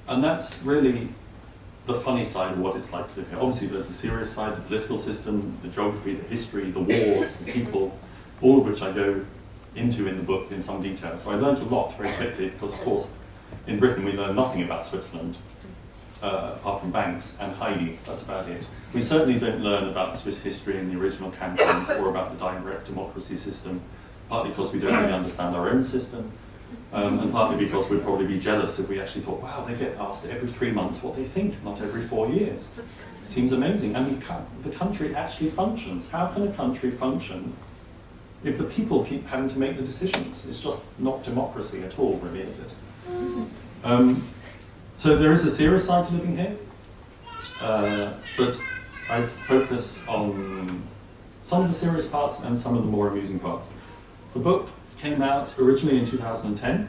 And that's really the funny side of what it's like to live here. Obviously there's the serious side, the political system, the geography, the history, the wars, the people, all of which I go into in the book in some detail. So I learned a lot very quickly because, of course, in Britain we learn nothing about Switzerland, apart from Banks and Heidi, that's about it. We certainly don't learn about Swiss history and the original cantons or about the direct democracy system, partly because we don't really understand our own system, and partly because we'd probably be jealous if we actually thought, wow, they get asked every 3 months what they think, not every 4 years. It seems amazing. And the country actually functions. How can a country function if the people keep having to make the decisions? It's just not democracy at all, really, is it? So there is a serious side to living here, but I focus on some of the serious parts and some of the more amusing parts. The book came out originally in 2010.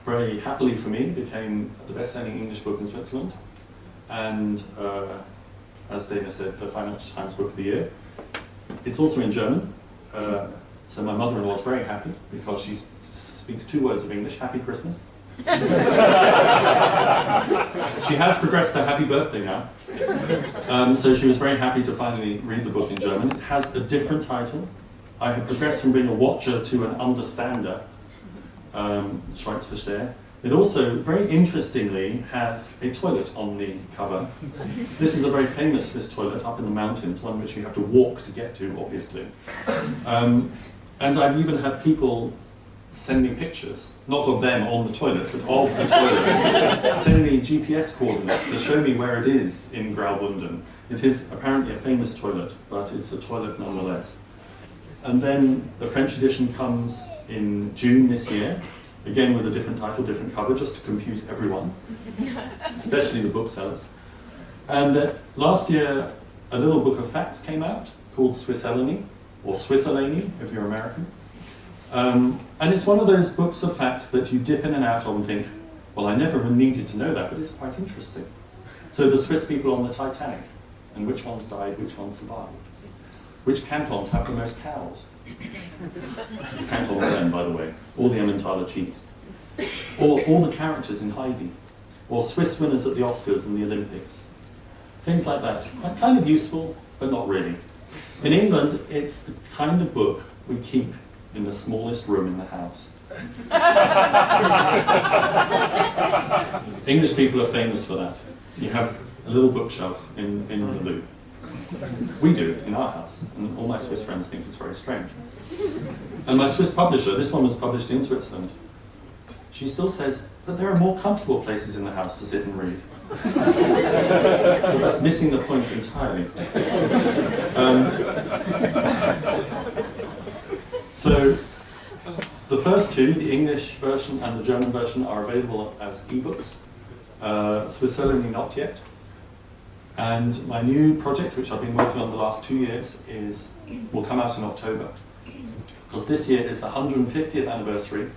Very happily for me, became the best-selling English book in Switzerland, and as Dana said, the Financial Times Book of the Year. It's also in German, so my mother-in-law is very happy because she speaks 2 words of English, Happy Christmas. She has progressed to Happy Birthday now, so she was very happy to finally read the book in German. It has a different title. I have progressed from being a watcher to an understander, Schweizversteher. It also, very interestingly, has a toilet on the cover. This is a very famous Swiss toilet up in the mountains, one which you have to walk to get to, obviously. And I've even had people send me pictures, not of them on the toilet, but of the toilet. Send me GPS coordinates to show me where it is in Graubünden. It is apparently a famous toilet, but it's a toilet nonetheless. And then the French edition comes in June this year, again with a different title, different cover, just to confuse everyone, especially the booksellers. And last year, a little book of facts came out called Swisselany, or Swisselany if you're American. And it's one of those books of facts that you dip in and out of and think, well, I never needed to know that, but it's quite interesting. So the Swiss people on the Titanic, and which ones died, which ones survived. Which cantons have the most cows? It's Canton Bern, by the way. All the Emmentaler cheese. Or all the characters in Heidi. Or Swiss winners at the Oscars and the Olympics. Things like that. Kind of useful, but not really. In England, it's the kind of book we keep in the smallest room in the house. English people are famous for that. You have a little bookshelf in the loo. We do in our house, and all my Swiss friends think it's very strange. And my Swiss publisher, this one was published in Switzerland, she still says that there are more comfortable places in the house to sit and read. But that's missing the point entirely. So, the first two, the English version and the German version, are available as ebooks. Swiss only not yet. And my new project, which I've been working on the last 2 years, will come out in October. Because this year is the 150th anniversary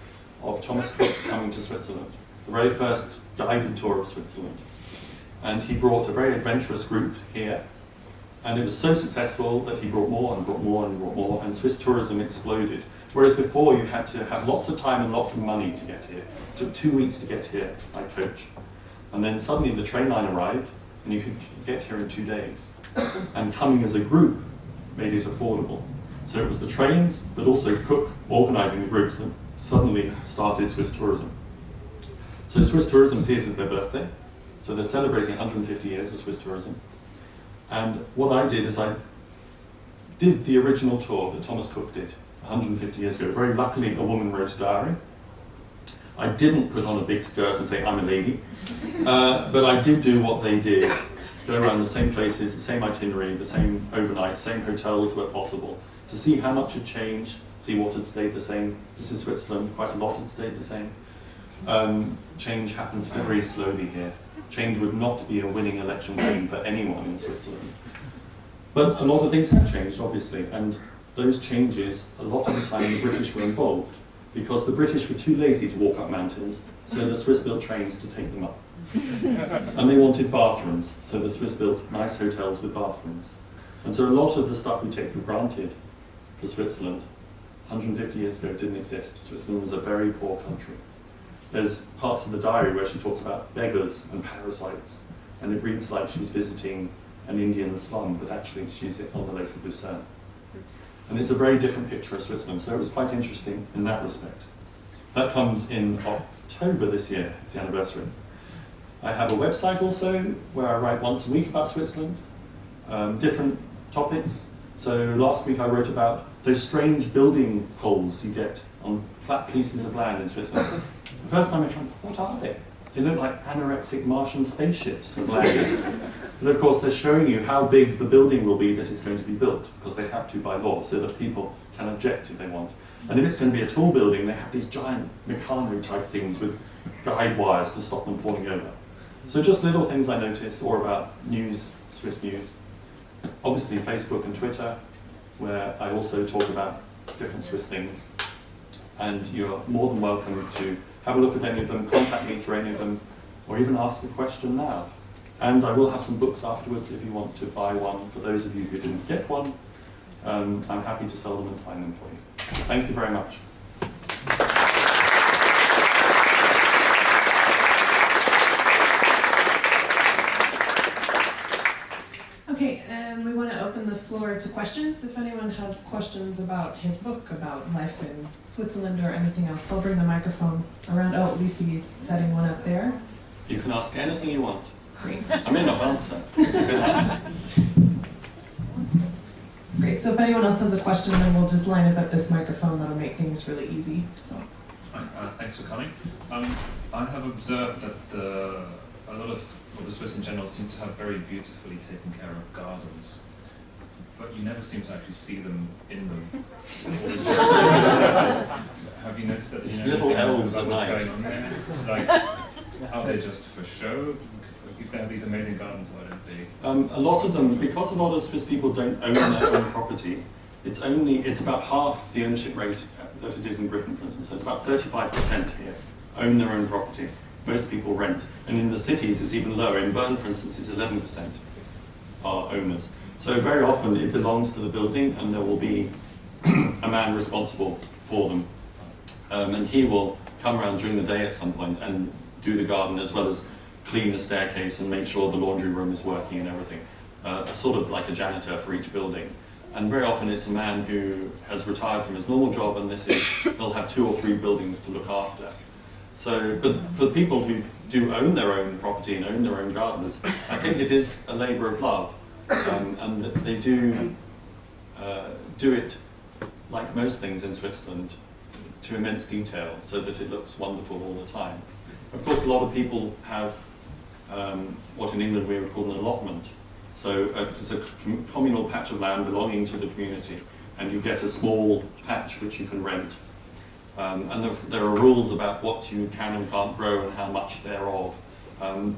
of Thomas Cook coming to Switzerland, the very first guided tour of Switzerland. And he brought a very adventurous group here. And it was so successful that he brought more and brought more and brought more, and Swiss tourism exploded. Whereas before you had to have lots of time and lots of money to get here. It took 2 weeks to get here by coach. And then suddenly the train line arrived, and you could get here in 2 days. And coming as a group made it affordable. So it was the trains, but also Cook organising the groups that suddenly started Swiss tourism. So Swiss tourism see it as their birthday. So they're celebrating 150 years of Swiss tourism. And what I did is I did the original tour that Thomas Cook did 150 years ago. Very luckily, a woman wrote a diary. I didn't put on a big skirt and say, I'm a lady. But I did do what they did. Go around the same places, the same itinerary, the same overnight, same hotels where possible, to see how much had changed, see what had stayed the same. This is Switzerland, quite a lot had stayed the same. Change happens very slowly here. Change would not be a winning election game for anyone in Switzerland. But a lot of things have changed, obviously, and those changes, a lot of the time the British were involved, because the British were too lazy to walk up mountains, so the Swiss built trains to take them up. And they wanted bathrooms, so the Swiss built nice hotels with bathrooms. And so a lot of the stuff we take for granted for Switzerland 150 years ago didn't exist. Switzerland was a very poor country. There's parts of the diary where she talks about beggars and parasites, and it reads like she's visiting an Indian slum, but actually she's on the Lake of Lucerne. And it's a very different picture of Switzerland, so it was quite interesting in that respect. That comes in October this year, it's the anniversary. I have a website also where I write once a week about Switzerland, different topics. So last week I wrote about those strange building holes you get on flat pieces of land in Switzerland. The first time I thought, what are they? They look like anorexic Martian spaceships of land. But of course they're showing you how big the building will be that is going to be built, because they have to by law, so that people can object if they want. And if it's going to be a tall building, they have these giant Meccano type things with guide wires to stop them falling over. So just little things I notice, or about news, Swiss news. Obviously Facebook and Twitter, where I also talk about different Swiss things. And you're more than welcome to have a look at any of them, contact me through any of them, or even ask a question now. And I will have some books afterwards if you want to buy one. For those of you who didn't get one, I'm happy to sell them and sign them for you. Thank you very much. Okay, we want to open the floor to questions. If anyone has questions about his book, about life in Switzerland or anything else, I'll bring the microphone around. Oh, Lucy's setting one up there. You can ask anything you want. Great. I may not answer. You can ask. Great, so if anyone else has a question, then we'll just line up at this microphone. That'll make things really easy. So. Hi, thanks for coming. I have observed that a lot of the Swiss in general seem to have very beautifully taken care of gardens, but you never seem to actually see them in them. Have you noticed that? It's little elves at what's night. going on there? Like, are they just for show? If they have these amazing gardens, why don't they? A lot of them, because a lot of Swiss people don't own their own property, it's about half the ownership rate that it is in Britain, for instance. So it's about 35% here own their own property. Most people rent. And in the cities, it's even lower. In Bern, for instance, it's 11% are owners. So very often it belongs to the building and there will be a man responsible for them. And he will come around during the day at some point and do the garden as well as clean the staircase and make sure the laundry room is working and everything. Sort of like a janitor for each building. And very often it's a man who has retired from his normal job and he'll have 2 or 3 buildings to look after. So, but for people who do own their own property and own their own gardens, I think it is a labour of love. And that they do it, like most things in Switzerland, to immense detail so that it looks wonderful all the time. Of course, a lot of people have what in England we would call an allotment. So it's a communal patch of land belonging to the community, and you get a small patch which you can rent. And there are rules about what you can and can't grow and how much thereof. And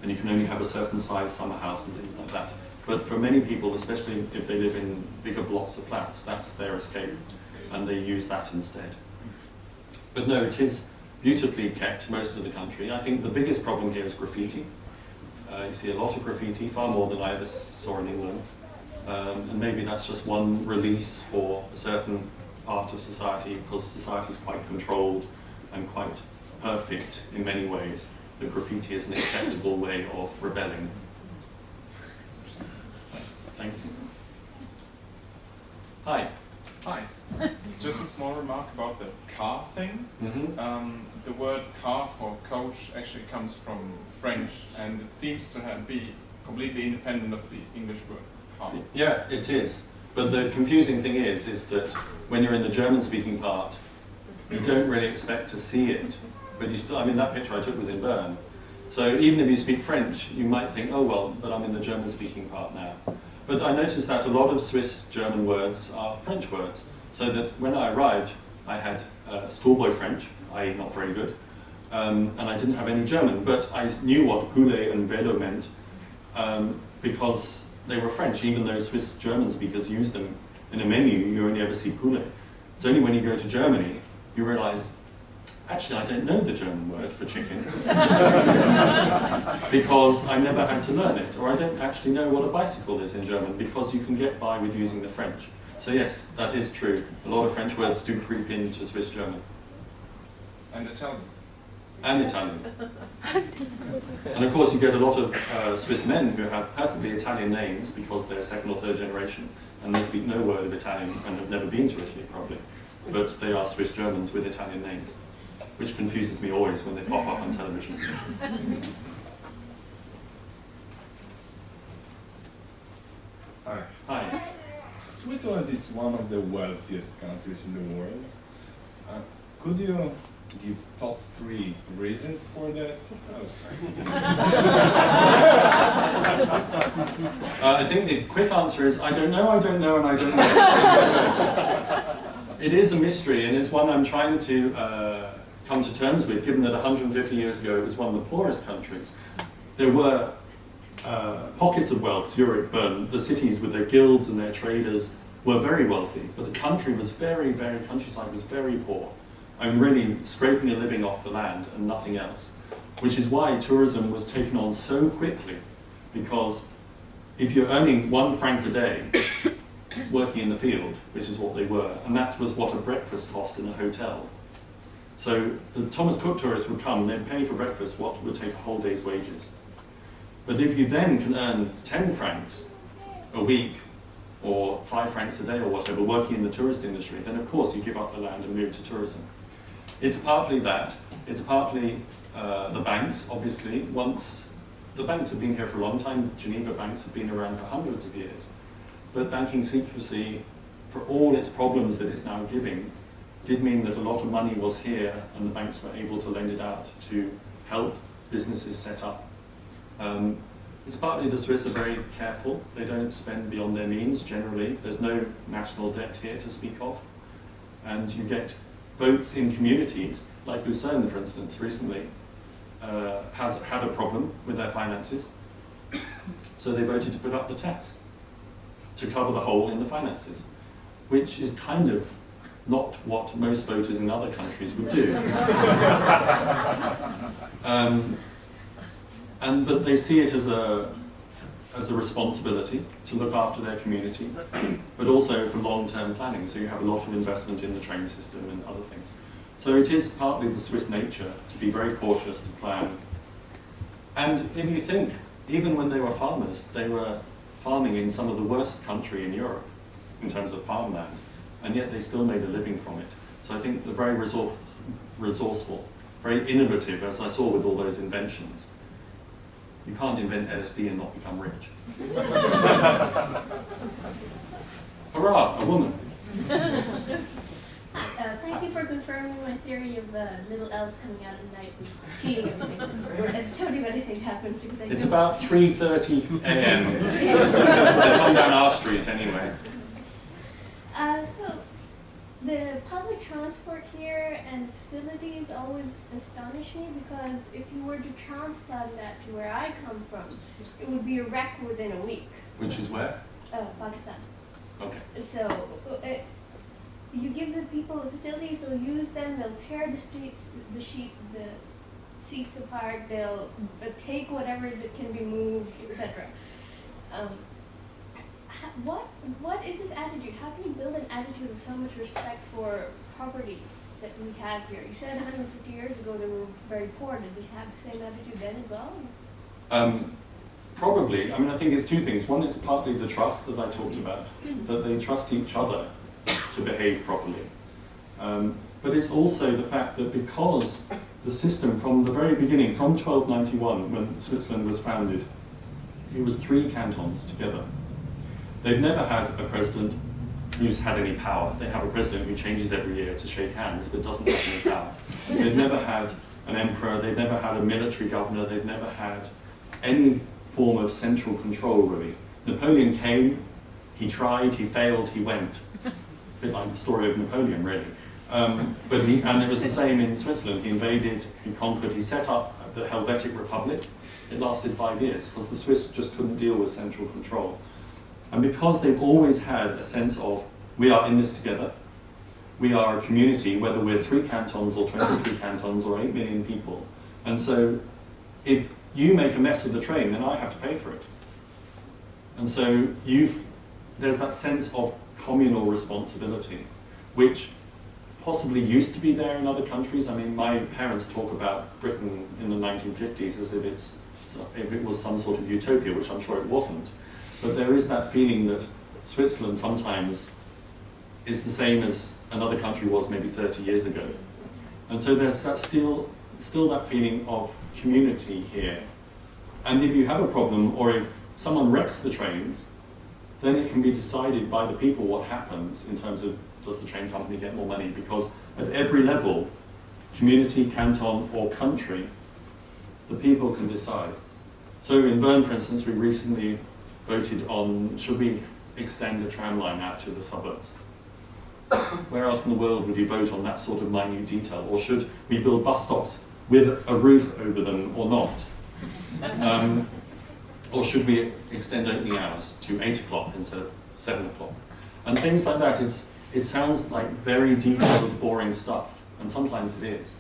you can only have a certain size summer house and things like that. But for many people, especially if they live in bigger blocks of flats, that's their escape, and they use that instead. But no, it is beautifully kept most of the country. I think the biggest problem here is graffiti. You see a lot of graffiti, far more than I ever saw in England. And maybe that's just one release for a certain part of society, because society is quite controlled and quite perfect in many ways. That graffiti is an acceptable way of rebelling. Thanks. Hi. Hi. Just a small remark about the car thing. Mm-hmm. The word car for coach actually comes from French, and it seems to be completely independent of the English word car. Yeah, it is. But the confusing thing is that when you're in the German-speaking part, you don't really expect to see it. But you still, I mean, that picture I took was in Bern. So even if you speak French, you might think, oh well, but I'm in the German-speaking part now. But I noticed that a lot of Swiss German words are French words. So that when I arrived, I had schoolboy French, i.e. not very good, and I didn't have any German, but I knew what poulet and vélo meant because they were French, even though Swiss German speakers use them. In a menu, you only ever see poulet. It's only when you go to Germany, you realize, actually, I don't know the German word for chicken because I never had to learn it, or I don't actually know what a bicycle is in German because you can get by with using the French. So yes, that is true. A lot of French words do creep into Swiss German. And Italian. And Italian. And of course you get a lot of Swiss men who have perfectly Italian names because they're 2nd or 3rd generation and they speak no word of Italian and have never been to Italy probably. But they are Swiss Germans with Italian names, which confuses me always when they pop up on television. Hi. Hi. Switzerland is one of the wealthiest countries in the world. Could you give top 3 reasons for that? I think the quick answer is I don't know, and I don't know. It is a mystery, and it's one I'm trying to come to terms with, given that 150 years ago it was one of the poorest countries. There were pockets of wealth, Zurich, Bern, the cities with their guilds and their traders were very wealthy, but the country was countryside was very poor. I'm really scraping a living off the land and nothing else, which is why tourism was taken on so quickly, because if you're earning 1 franc a day working in the field, which is what they were, and that was what a breakfast cost in a hotel. So the Thomas Cook tourists would come, they'd pay for breakfast what would take a whole day's wages. But if you then can earn 10 francs a week, or 5 francs a day or whatever, working in the tourist industry, then of course you give up the land and move to tourism. It's partly that, it's partly the banks, obviously. Once the banks have been here for a long time, Geneva banks have been around for hundreds of years. But banking secrecy, for all its problems that it's now giving, did mean that a lot of money was here and the banks were able to lend it out to help businesses set up. It's partly the Swiss are very careful. They don't spend beyond their means generally. There's no national debt here to speak of. And you get votes in communities, like Lucerne, for instance, recently, has had a problem with their finances. So they voted to put up the tax to cover the hole in the finances, which is kind of not what most voters in other countries would do. But they see it as as a responsibility to look after their community, but also for long-term planning. So you have a lot of investment in the train system and other things. So it is partly the Swiss nature to be very cautious, to plan. And if you think, even when they were farmers, they were farming in some of the worst country in Europe in terms of farmland, and yet they still made a living from it. So I think they're very resourceful, very innovative, as I saw with all those inventions. You can't invent LSD and not become rich. Hurrah, a woman. Thank you for confirming my theory of little elves coming out at night and cheating everything. It's totally what I think happens because I It's know- about 3:30 a.m. They come down our street anyway. So the public transport here and facilities always astonish me because if you were to transplant that to where I come from, it would be a wreck within a week. Which is where? Pakistan. Okay. So you give the people the facilities, they'll use them, they'll tear the seats apart, they'll take whatever that can be moved, etc. What is this attitude? How can you build an attitude of so much respect for property that we have here? You said 150 years ago they were very poor. Did they have the same attitude then as well? Probably. I mean, I think it's two things. One, it's partly the trust that I talked about, that they trust each other to behave properly. But it's also the fact that because the system from the very beginning, from 1291, when Switzerland was founded, it was 3 cantons together. They've never had a president who's had any power. They have a president who changes every year to shake hands, but doesn't have any power. They've never had an emperor, they've never had a military governor, they've never had any form of central control, really. Napoleon came, he tried, he failed, he went. A bit like the story of Napoleon, really. And it was the same in Switzerland. He invaded, he conquered, he set up the Helvetic Republic. It lasted 5 years, because the Swiss just couldn't deal with central control. And because they've always had a sense of, we are in this together, we are a community, whether we're 3 cantons or 23 cantons or 8 million people. And so if you make a mess of the train, then I have to pay for it. And so there's that sense of communal responsibility, which possibly used to be there in other countries. I mean, my parents talk about Britain in the 1950s as if it was some sort of utopia, which I'm sure it wasn't. But there is that feeling that Switzerland sometimes is the same as another country was maybe 30 years ago. And so there's that still that feeling of community here. And if you have a problem, or if someone wrecks the trains, then it can be decided by the people what happens in terms of, does the train company get more money? Because at every level, community, canton, or country, the people can decide. So in Bern, for instance, we recently voted on, should we extend the tram line out to the suburbs? Where else in the world would you vote on that sort of minute detail? Or should we build bus stops with a roof over them or not? Or should we extend opening hours to 8 o'clock instead of 7 o'clock? And things like that, it sounds like very detailed, boring stuff, and sometimes it is.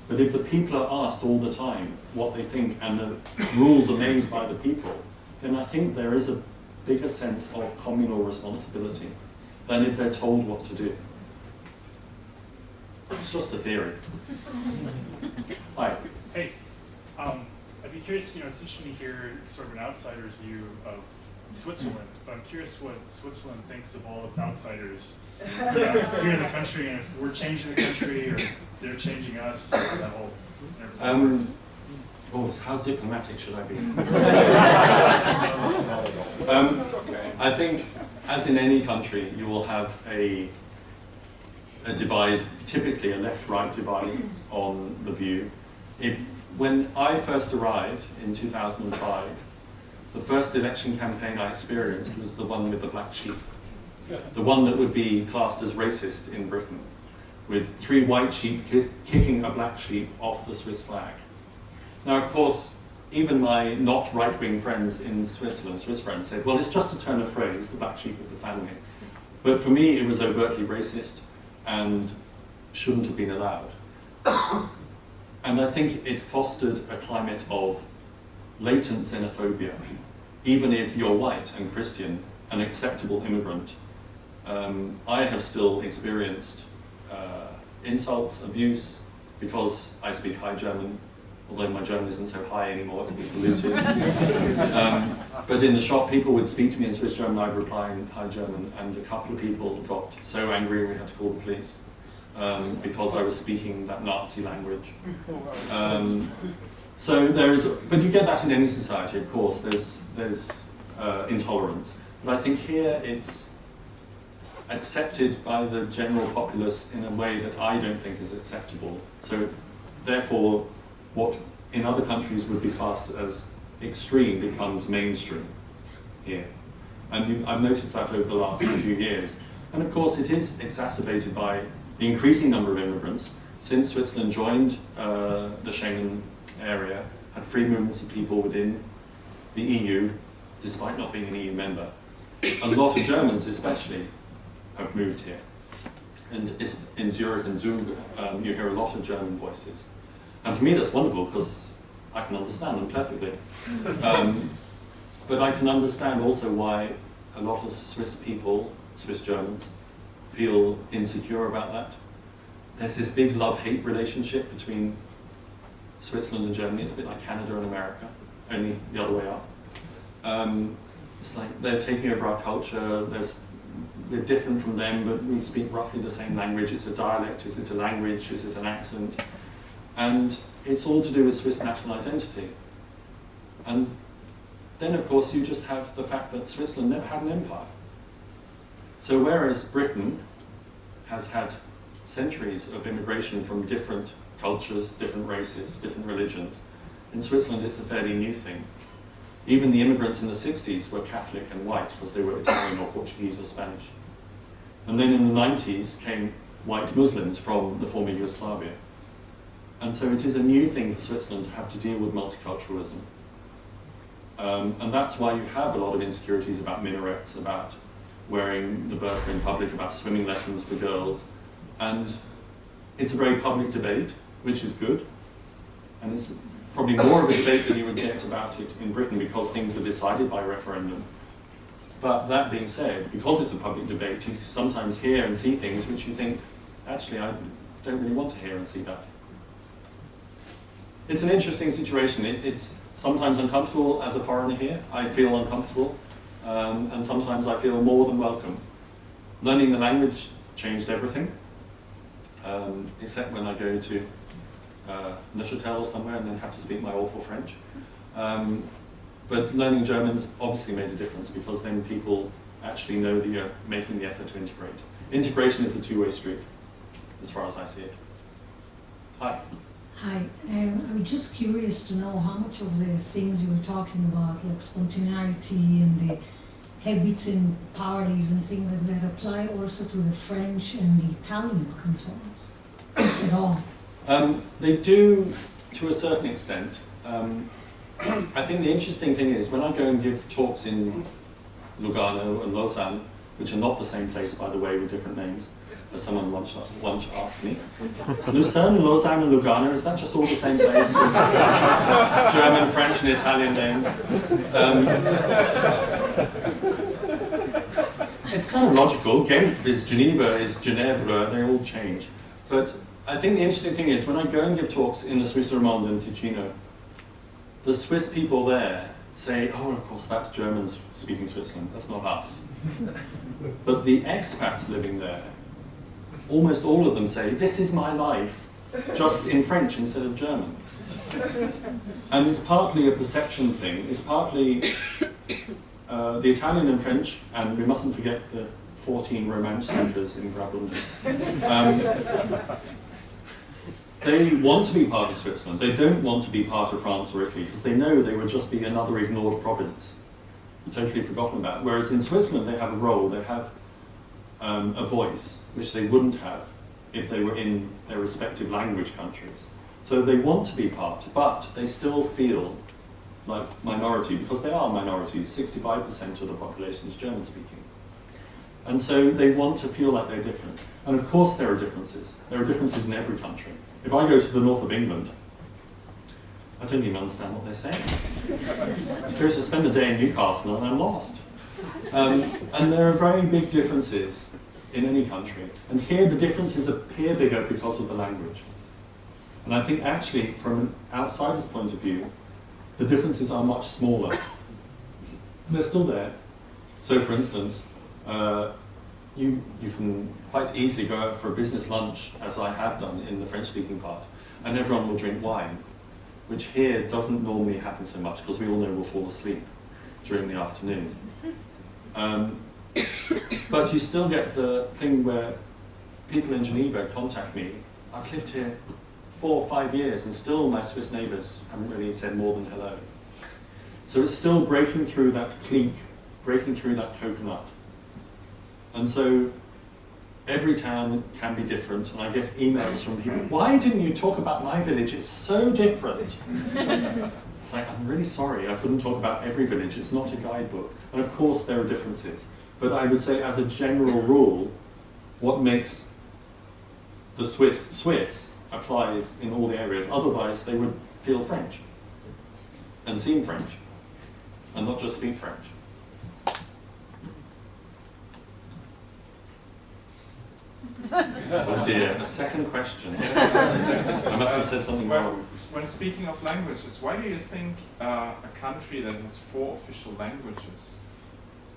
But if the people are asked all the time what they think and the rules are made by the people, then I think there is a bigger sense of communal responsibility than if they're told what to do. It's just a theory. Hi. Hey, I'd be curious, it's interesting to hear sort of an outsider's view of Switzerland, but I'm curious what Switzerland thinks of all its outsiders here in the country, and if we're changing the country or they're changing us, or that whole How diplomatic should I be? I think, as in any country, you will have a divide, typically a left-right divide on the view. When I first arrived in 2005, the first election campaign I experienced was the one with the black sheep. The one that would be classed as racist in Britain, with 3 white sheep kicking a black sheep off the Swiss flag. Now, of course, even my not right-wing friends in Switzerland, Swiss friends, said, well, it's just a turn of phrase, the black sheep of the family. But for me, it was overtly racist and shouldn't have been allowed. And I think it fostered a climate of latent xenophobia even if you're white and Christian, an acceptable immigrant, I have still experienced insults, abuse, because I speak High German, although my German isn't so high anymore, it's a bit polluted. But in the shop, people would speak to me in Swiss German, I'd reply in High German, and a couple of people got so angry we had to call the police because I was speaking that Nazi language. So but you get that in any society, of course, there's intolerance. But I think here it's accepted by the general populace in a way that I don't think is acceptable. So therefore, what in other countries would be classed as extreme becomes mainstream here. And I've noticed that over the last few years. And of course it is exacerbated by the increasing number of immigrants. Since Switzerland joined the Schengen area, had free movements of people within the EU, despite not being an EU member. A lot of Germans especially have moved here. And in Zurich and Zug, you hear a lot of German voices. And for me that's wonderful because I can understand them perfectly. But I can understand also why a lot of Swiss people, Swiss Germans, feel insecure about that. There's this big love-hate relationship between Switzerland and Germany. It's a bit like Canada and America, only the other way up. It's like they're taking over our culture, we're different from them, but we speak roughly the same language. It's a dialect, is it a language, is it an accent? And it's all to do with Swiss national identity. And then, of course, you just have the fact that Switzerland never had an empire. So whereas Britain has had centuries of immigration from different cultures, different races, different religions, in Switzerland it's a fairly new thing. Even the immigrants in the 60s were Catholic and white because they were Italian or Portuguese or Spanish. And then in the 90s came white Muslims from the former Yugoslavia. And so it is a new thing for Switzerland to have to deal with multiculturalism. And that's why you have a lot of insecurities about minarets, about wearing the burqa in public, about swimming lessons for girls. And it's a very public debate, which is good. And it's probably more of a debate than you would get about it in Britain because things are decided by referendum. But that being said, because it's a public debate, you sometimes hear and see things which you think, actually, I don't really want to hear and see that. It's an interesting situation. It's sometimes uncomfortable as a foreigner here. I feel uncomfortable, and sometimes I feel more than welcome. Learning the language changed everything, except when I go to Neuchâtel or somewhere and then have to speak my awful French. But learning German obviously made a difference because then people actually know that you're making the effort to integrate. Integration is a two-way street, as far as I see it. Hi. Hi, I was just curious to know how much of the things you were talking about, like spontaneity and the habits in parties and things like that, apply also to the French and the Italian cantons, if at all. They do, to a certain extent. I think the interesting thing is, when I go and give talks in Lugano and Lausanne, which are not the same place, by the way, with different names, as someone once asked me, Lucerne, Lausanne and Lugano, is that just all the same place with German, French and Italian names? It's kind of logical. Genf is Geneva, is Ginevra, they all change. But I think the interesting thing is, when I go and give talks in the Swiss Romande and Ticino, the Swiss people there say, oh, of course, that's Germans speaking Switzerland, that's not us. But the expats living there, almost all of them say, this is my life, just in French instead of German. And it's partly a perception thing, it's partly the Italian and French, and we mustn't forget the 14 Romance centres in Grappling. They want to be part of Switzerland. They don't want to be part of France or Italy because they know they would just be another ignored province, totally forgotten about. Whereas in Switzerland they have a role, they have a voice, which they wouldn't have if they were in their respective language countries. So they want to be part, but they still feel like minority because they are minorities. 65% of the population is German speaking. And so they want to feel like they're different. And of course there are differences. There are differences in every country. If I go to the north of England, I don't even understand what they're saying. Suppose I spend a day in Newcastle and I'm lost. And there are very big differences in any country. And here the differences appear bigger because of the language. And I think actually, from an outsider's point of view, the differences are much smaller. They're still there. So for instance, you can quite easily go out for a business lunch, as I have done in the French-speaking part, and everyone will drink wine, which here doesn't normally happen so much, because we all know we'll fall asleep during the afternoon. But you still get the thing where people in Geneva contact me. I've lived here 4 or 5 years, and still my Swiss neighbours haven't really said more than hello. So it's still breaking through that clique, breaking through that coconut. And so every town can be different, and I get emails from people, why didn't you talk about my village? It's so different. It's like, I'm really sorry, I couldn't talk about every village, it's not a guidebook. And of course there are differences. But I would say as a general rule, what makes the Swiss applies in all the areas. Otherwise they would feel French and seem French and not just speak French. Oh dear, a second question. I must have said something wrong. When speaking of languages, why do you think a country that has 4 official languages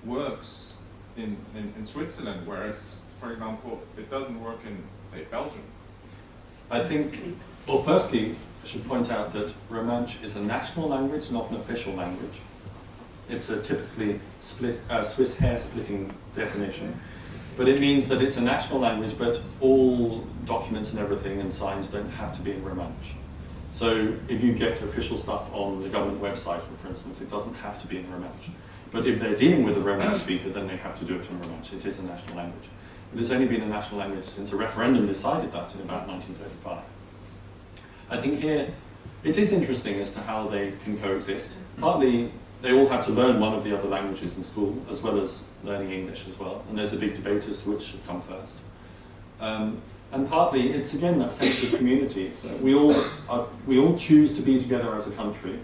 works in Switzerland, whereas, for example, it doesn't work in, say, Belgium? I think, well, firstly, I should point out that Romansh is a national language, not an official language. It's a typically Swiss hair-splitting definition. But it means that it's a national language, but all documents and everything and signs don't have to be in Romansh. So if you get official stuff on the government website, for instance, it doesn't have to be in Romansh. But if they're dealing with a Romansh speaker, then they have to do it in Romansh. It is a national language. But it's only been a national language since a referendum decided that in about 1935. I think here, it is interesting as to how they can coexist. Partly, they all have to learn one of the other languages in school, as well as learning English as well. And there's a big debate as to which should come first. And partly, it's again that sense of community. It's that we all choose to be together as a country.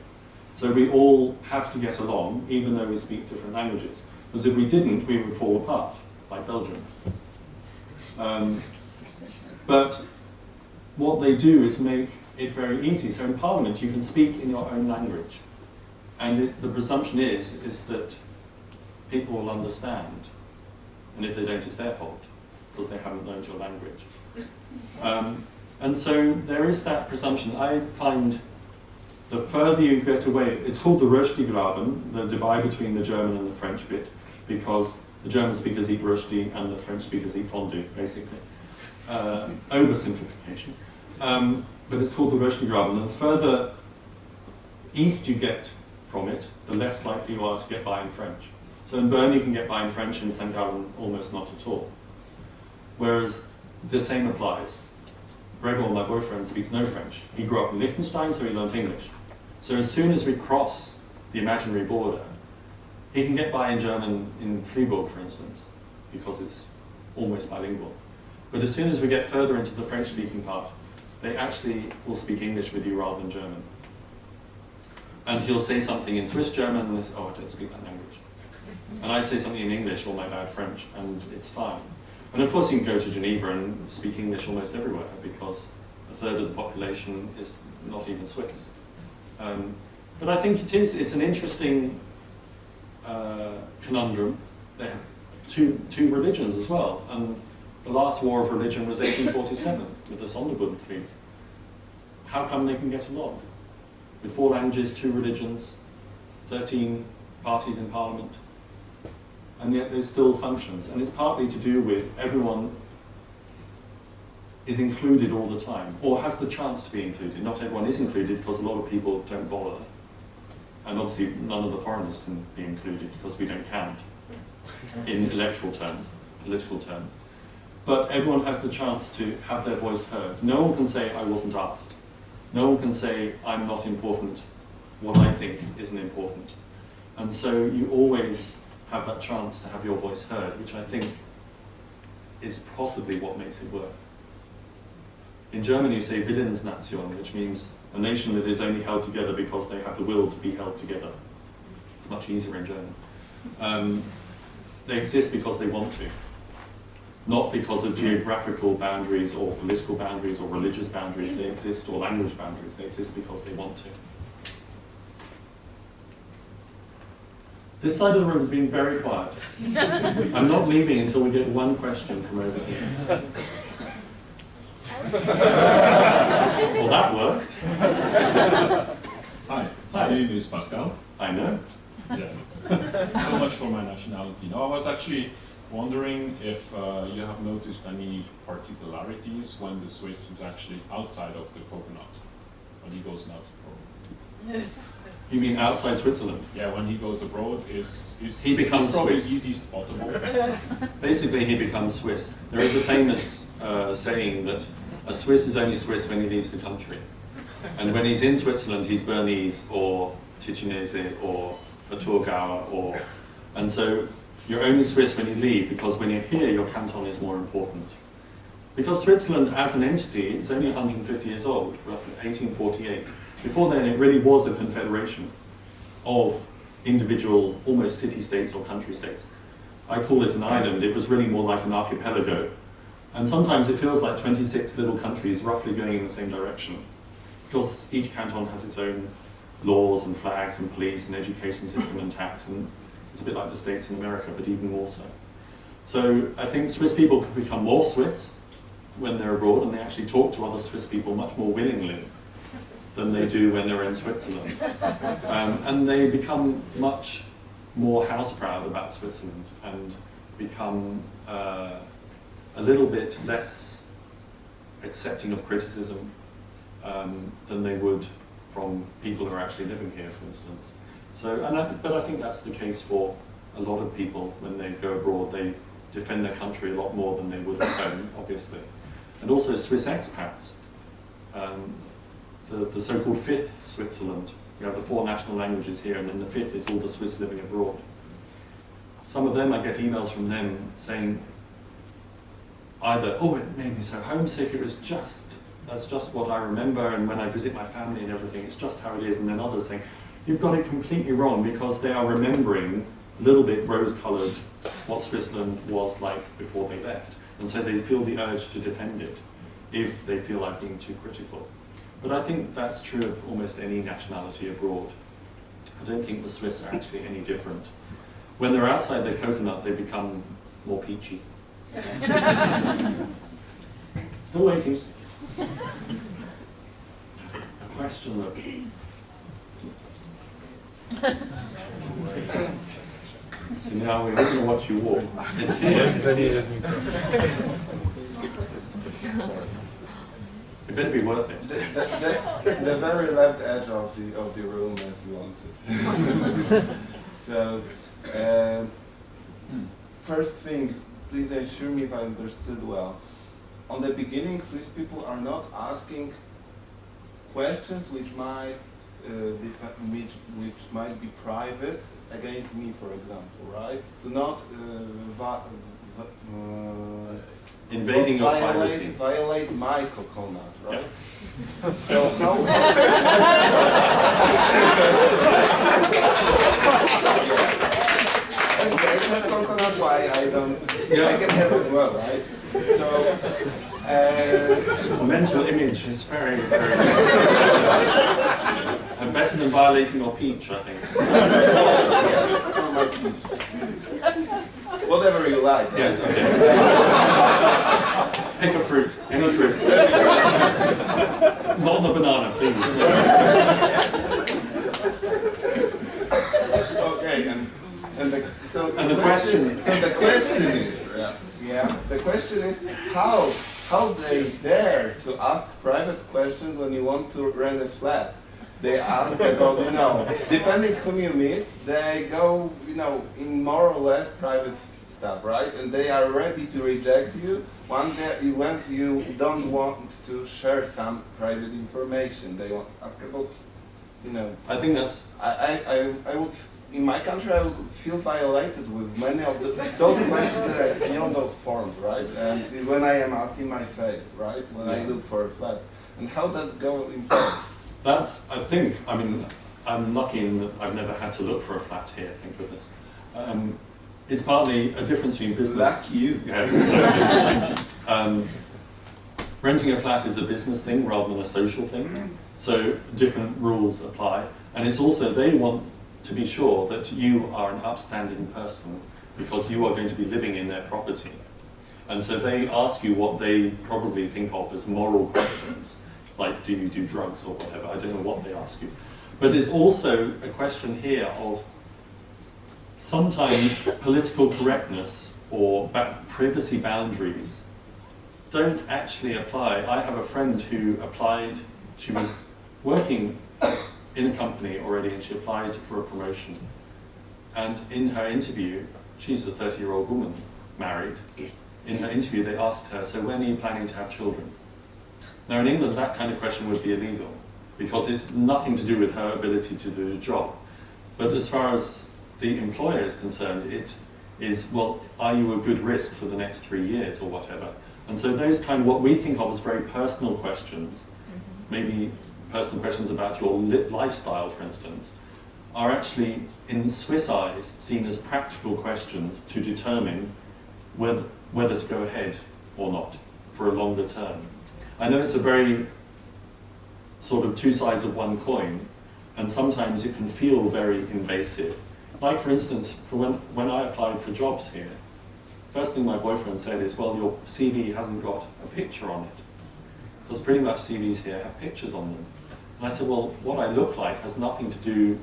So we all have to get along, even though we speak different languages. Because if we didn't, we would fall apart, like Belgium. But what they do is make it very easy. So in Parliament, you can speak in your own language. And the presumption is that people will understand. And if they don't, it's their fault, because they haven't learned your language. And so there is that presumption. I find the further you get away, it's called the Rösti-Graben, the divide between the German and the French bit, because the German speakers eat rösti and the French speakers eat fondue, basically. Oversimplification. But it's called the Rösti-Graben. And the further east you get from it, the less likely you are to get by in French. So in Bern you can get by in French, in St. Gallen almost not at all. Whereas the same applies. Gregor, my boyfriend, speaks no French. He grew up in Liechtenstein, so he learnt English. So as soon as we cross the imaginary border, he can get by in German in Fribourg, for instance, because it's almost bilingual. But as soon as we get further into the French-speaking part, they actually will speak English with you rather than German. And he'll say something in Swiss German, and they say, oh, I don't speak that language. And I say something in English or my bad French, and it's fine. And of course you can go to Geneva and speak English almost everywhere, because a third of the population is not even Swiss. But I think it's an interesting conundrum. They have two religions as well, and the last war of religion was 1847 with the Sonderbundkrieg. How come they can get along? With 4 languages, 2 religions, 13 parties in parliament, and yet there's still functions. And it's partly to do with everyone is included all the time, or has the chance to be included. Not everyone is included because a lot of people don't bother. And obviously none of the foreigners can be included because we don't count in electoral terms, political terms. But everyone has the chance to have their voice heard. No one can say, I wasn't asked. No one can say, I'm not important. What I think isn't important. And so you always have that chance to have your voice heard, which I think is possibly what makes it work. In German you say Willensnation, which means a nation that is only held together because they have the will to be held together. It's much easier in German. They exist because they want to, not because of geographical boundaries or political boundaries or religious boundaries. They exist, or language boundaries. They exist because they want to. This side of the room has been very quiet. I'm not leaving until we get one question from over here. Well, that worked. Hi, my name is Pascal. I know. Yeah. So much for my nationality. No, I was actually wondering if you have noticed any particularities when the Swiss is actually outside of the coconut, when he goes nuts abroad. You mean outside Switzerland? Yeah, when he goes abroad, He becomes he's probably Swiss. easy spottable. Basically, he becomes Swiss. There is a famous saying that a Swiss is only Swiss when he leaves the country. And when he's in Switzerland, he's Bernese or Ticinese or a Thurgauer, and so you're only Swiss when you leave, because when you're here, your canton is more important. Because Switzerland as an entity is only 150 years old, roughly 1848. Before then, it really was a confederation of individual, almost city-states or country-states. I call it an island. It was really more like an archipelago. And sometimes it feels like 26 little countries roughly going in the same direction, because each canton has its own laws and flags and police and education system and tax, and it's a bit like the States in America, but even more so. So I think Swiss people can become more Swiss when they're abroad, and they actually talk to other Swiss people much more willingly than they do when they're in Switzerland. And they become much more house proud about Switzerland and become a little bit less accepting of criticism than they would from people who are actually living here, for instance. So, but I think that's the case for a lot of people when they go abroad. They defend their country a lot more than they would at home, obviously. And also Swiss expats. The so-called fifth Switzerland. You have the 4 national languages here, and then the fifth is all the Swiss living abroad. Some of them, I get emails from them saying either, oh, it made me so homesick, that's just what I remember, and when I visit my family and everything, it's just how it is. And then others saying, you've got it completely wrong, because they are remembering a little bit rose-coloured what Switzerland was like before they left. And so they feel the urge to defend it if they feel like being too critical. But I think that's true of almost any nationality abroad. I don't think the Swiss are actually any different. When they're outside their coconut, they become more peachy. Still waiting. A question that... So now we're going to watch you walk. It's here. It better be worth it. The very left edge of the room as you wanted. So, first thing, please assure me if I understood well. On the beginning, Swiss people are not asking questions which might be private against me, for example, right? So not invading your privacy. Violate my coconut, right? Yeah. So how? Okay, I have coconut. Why I don't? Yeah. I can have as well, right? So. The mental image is very, very and better than violating your peach, I think. Or my peach. Whatever you like. Right? Yes, okay. Pick a fruit, any fruit. Not the banana, please. Okay, and the question is, the question is how they dare to ask private questions when you want to rent a flat. They ask about, depending whom you meet, they go, in more or less private stuff, right? And they are ready to reject you once you don't want to share some private information. They want to ask about, I think that's... I would in my country, I would feel violated with many of those questions that I see on those forms, right? And when I am asked in my face, right? When I look for a flat. And how does it go in France? That's, I think, I mean, I'm lucky in that I've never had to look for a flat here, thank goodness. It's partly a difference between business. Lucky you. Yes, exactly. Renting a flat is a business thing rather than a social thing, so different rules apply. And it's also, they want to be sure that you are an upstanding person because you are going to be living in their property. And so they ask you what they probably think of as moral questions, like do you do drugs or whatever, I don't know what they ask you. But it's also a question here of sometimes political correctness or privacy boundaries don't actually apply. I have a friend who applied, she was working in a company already and she applied for a promotion. And in her interview, she's a 30-year-old woman, married. In her interview they asked her, so when are you planning to have children? Now in England that kind of question would be illegal because it's nothing to do with her ability to do the job. But as far as the employer is concerned, it is, well, are you a good risk for the next 3 years or whatever? And so those kind of what we think of as very personal questions, maybe personal questions about your lifestyle, for instance, are actually, in Swiss eyes, seen as practical questions to determine whether to go ahead or not for a longer term. I know it's a very sort of two sides of one coin, and sometimes it can feel very invasive. Like, for instance, for when I applied for jobs here, first thing my boyfriend said is, well, your CV hasn't got a picture on it. Because pretty much CVs here have pictures on them. And I said, well, what I look like has nothing to do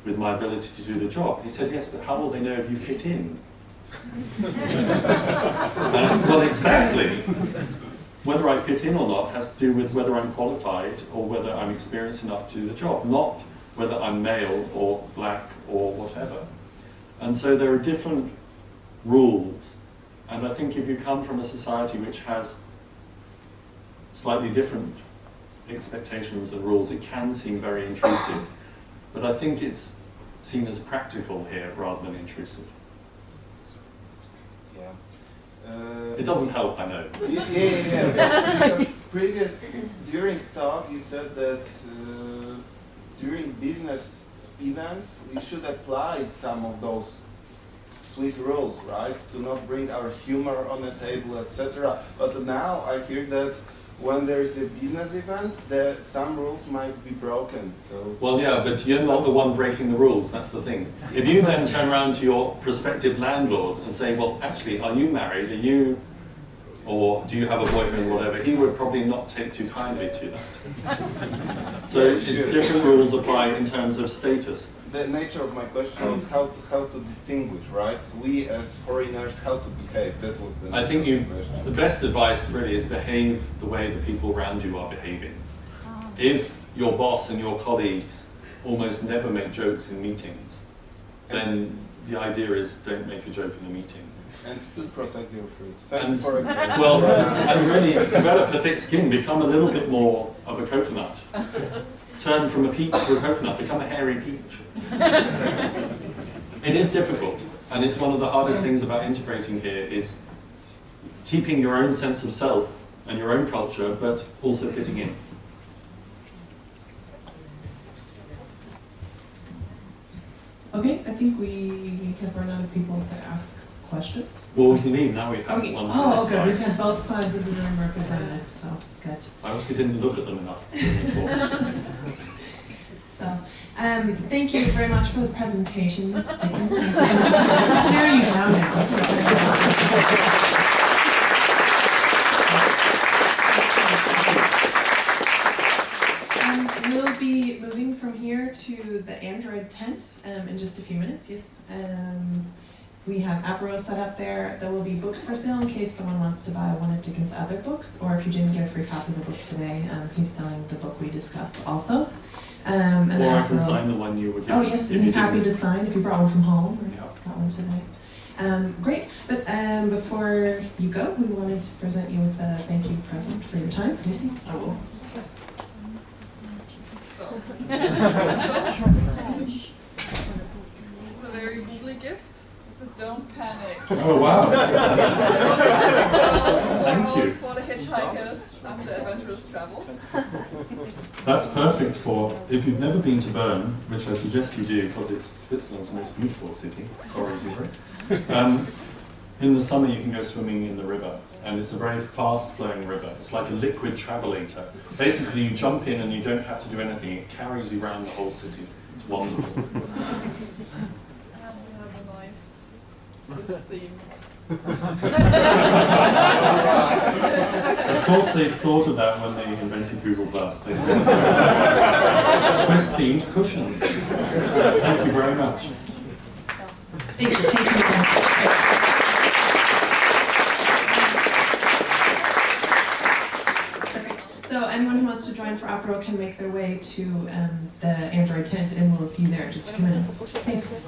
with my ability to do the job. He said, yes, but how will they know if you fit in? Well, exactly. Whether I fit in or not has to do with whether I'm qualified or whether I'm experienced enough to do the job, not whether I'm male or black or whatever. And so there are different rules. And I think if you come from a society which has slightly different expectations and rules, it can seem very intrusive. But I think it's seen as practical here rather than intrusive. Yeah. It doesn't help, I know. Yeah. Because during talk you said that during business events we should apply some of those Swiss rules, right? To not bring our humor on the table, etc. But now I hear that when there is a business event, some rules might be broken. So well, yeah, but you're not the one breaking the rules, that's the thing. If you then turn around to your prospective landlord and say, well, actually, are you married? Are you, or do you have a boyfriend, whatever, he would probably not take too kindly to that. So it's different rules apply in terms of status. The nature of my question was how to distinguish, right? We as foreigners, how to behave. That was the I think question. The best advice really is behave the way the people around you are behaving. If your boss and your colleagues almost never make jokes in meetings, then the idea is don't make a joke in a meeting. And still protect your fruits. Thank you for well, and really develop a thick skin, become a little bit more of a coconut. Turn from a peach to a coconut, become a hairy peach. It is difficult, and it's one of the hardest things about integrating here is keeping your own sense of self and your own culture, but also fitting in. Okay, I think we have run out of people to ask questions. Well, we can leave now. We've had Okay. one. Oh, good. We've had both sides of the room represented, so it's good. I obviously didn't look at them enough during the talk. So, thank you very much for the presentation, Diccon. I'm staring you down now. We'll be moving from here to the Android tent in just a few minutes. Yes. We have apéro set up there. There will be books for sale in case someone wants to buy one of Diccon's other books, or if you didn't get a free copy of the book today, he's selling the book we discussed also. And or I can sign the one you were given. Oh yes, and he's happy to sign if you brought one from home or Yeah. got one today. Great, but before you go, we wanted to present you with a thank you present for your time. Lucy, I will. so don't panic. Oh wow! Thank you. For the hitchhikers and the adventurous travel. That's perfect for, if you've never been to Bern, which I suggest you do because it's Switzerland's most beautiful city. Sorry, Zurich. In the summer you can go swimming in the river, and it's a very fast-flowing river. It's like a liquid travelator. Basically you jump in and you don't have to do anything. It carries you around the whole city. It's wonderful. And we have a nice Swiss theme. Of course they thought of that when they invented Google Plus. They Swiss-themed cushions. Thank you very much. Thank you. Perfect. So anyone who wants to join for Opera can make their way to the Android tent, and we'll see you there in just a few minutes. Thanks.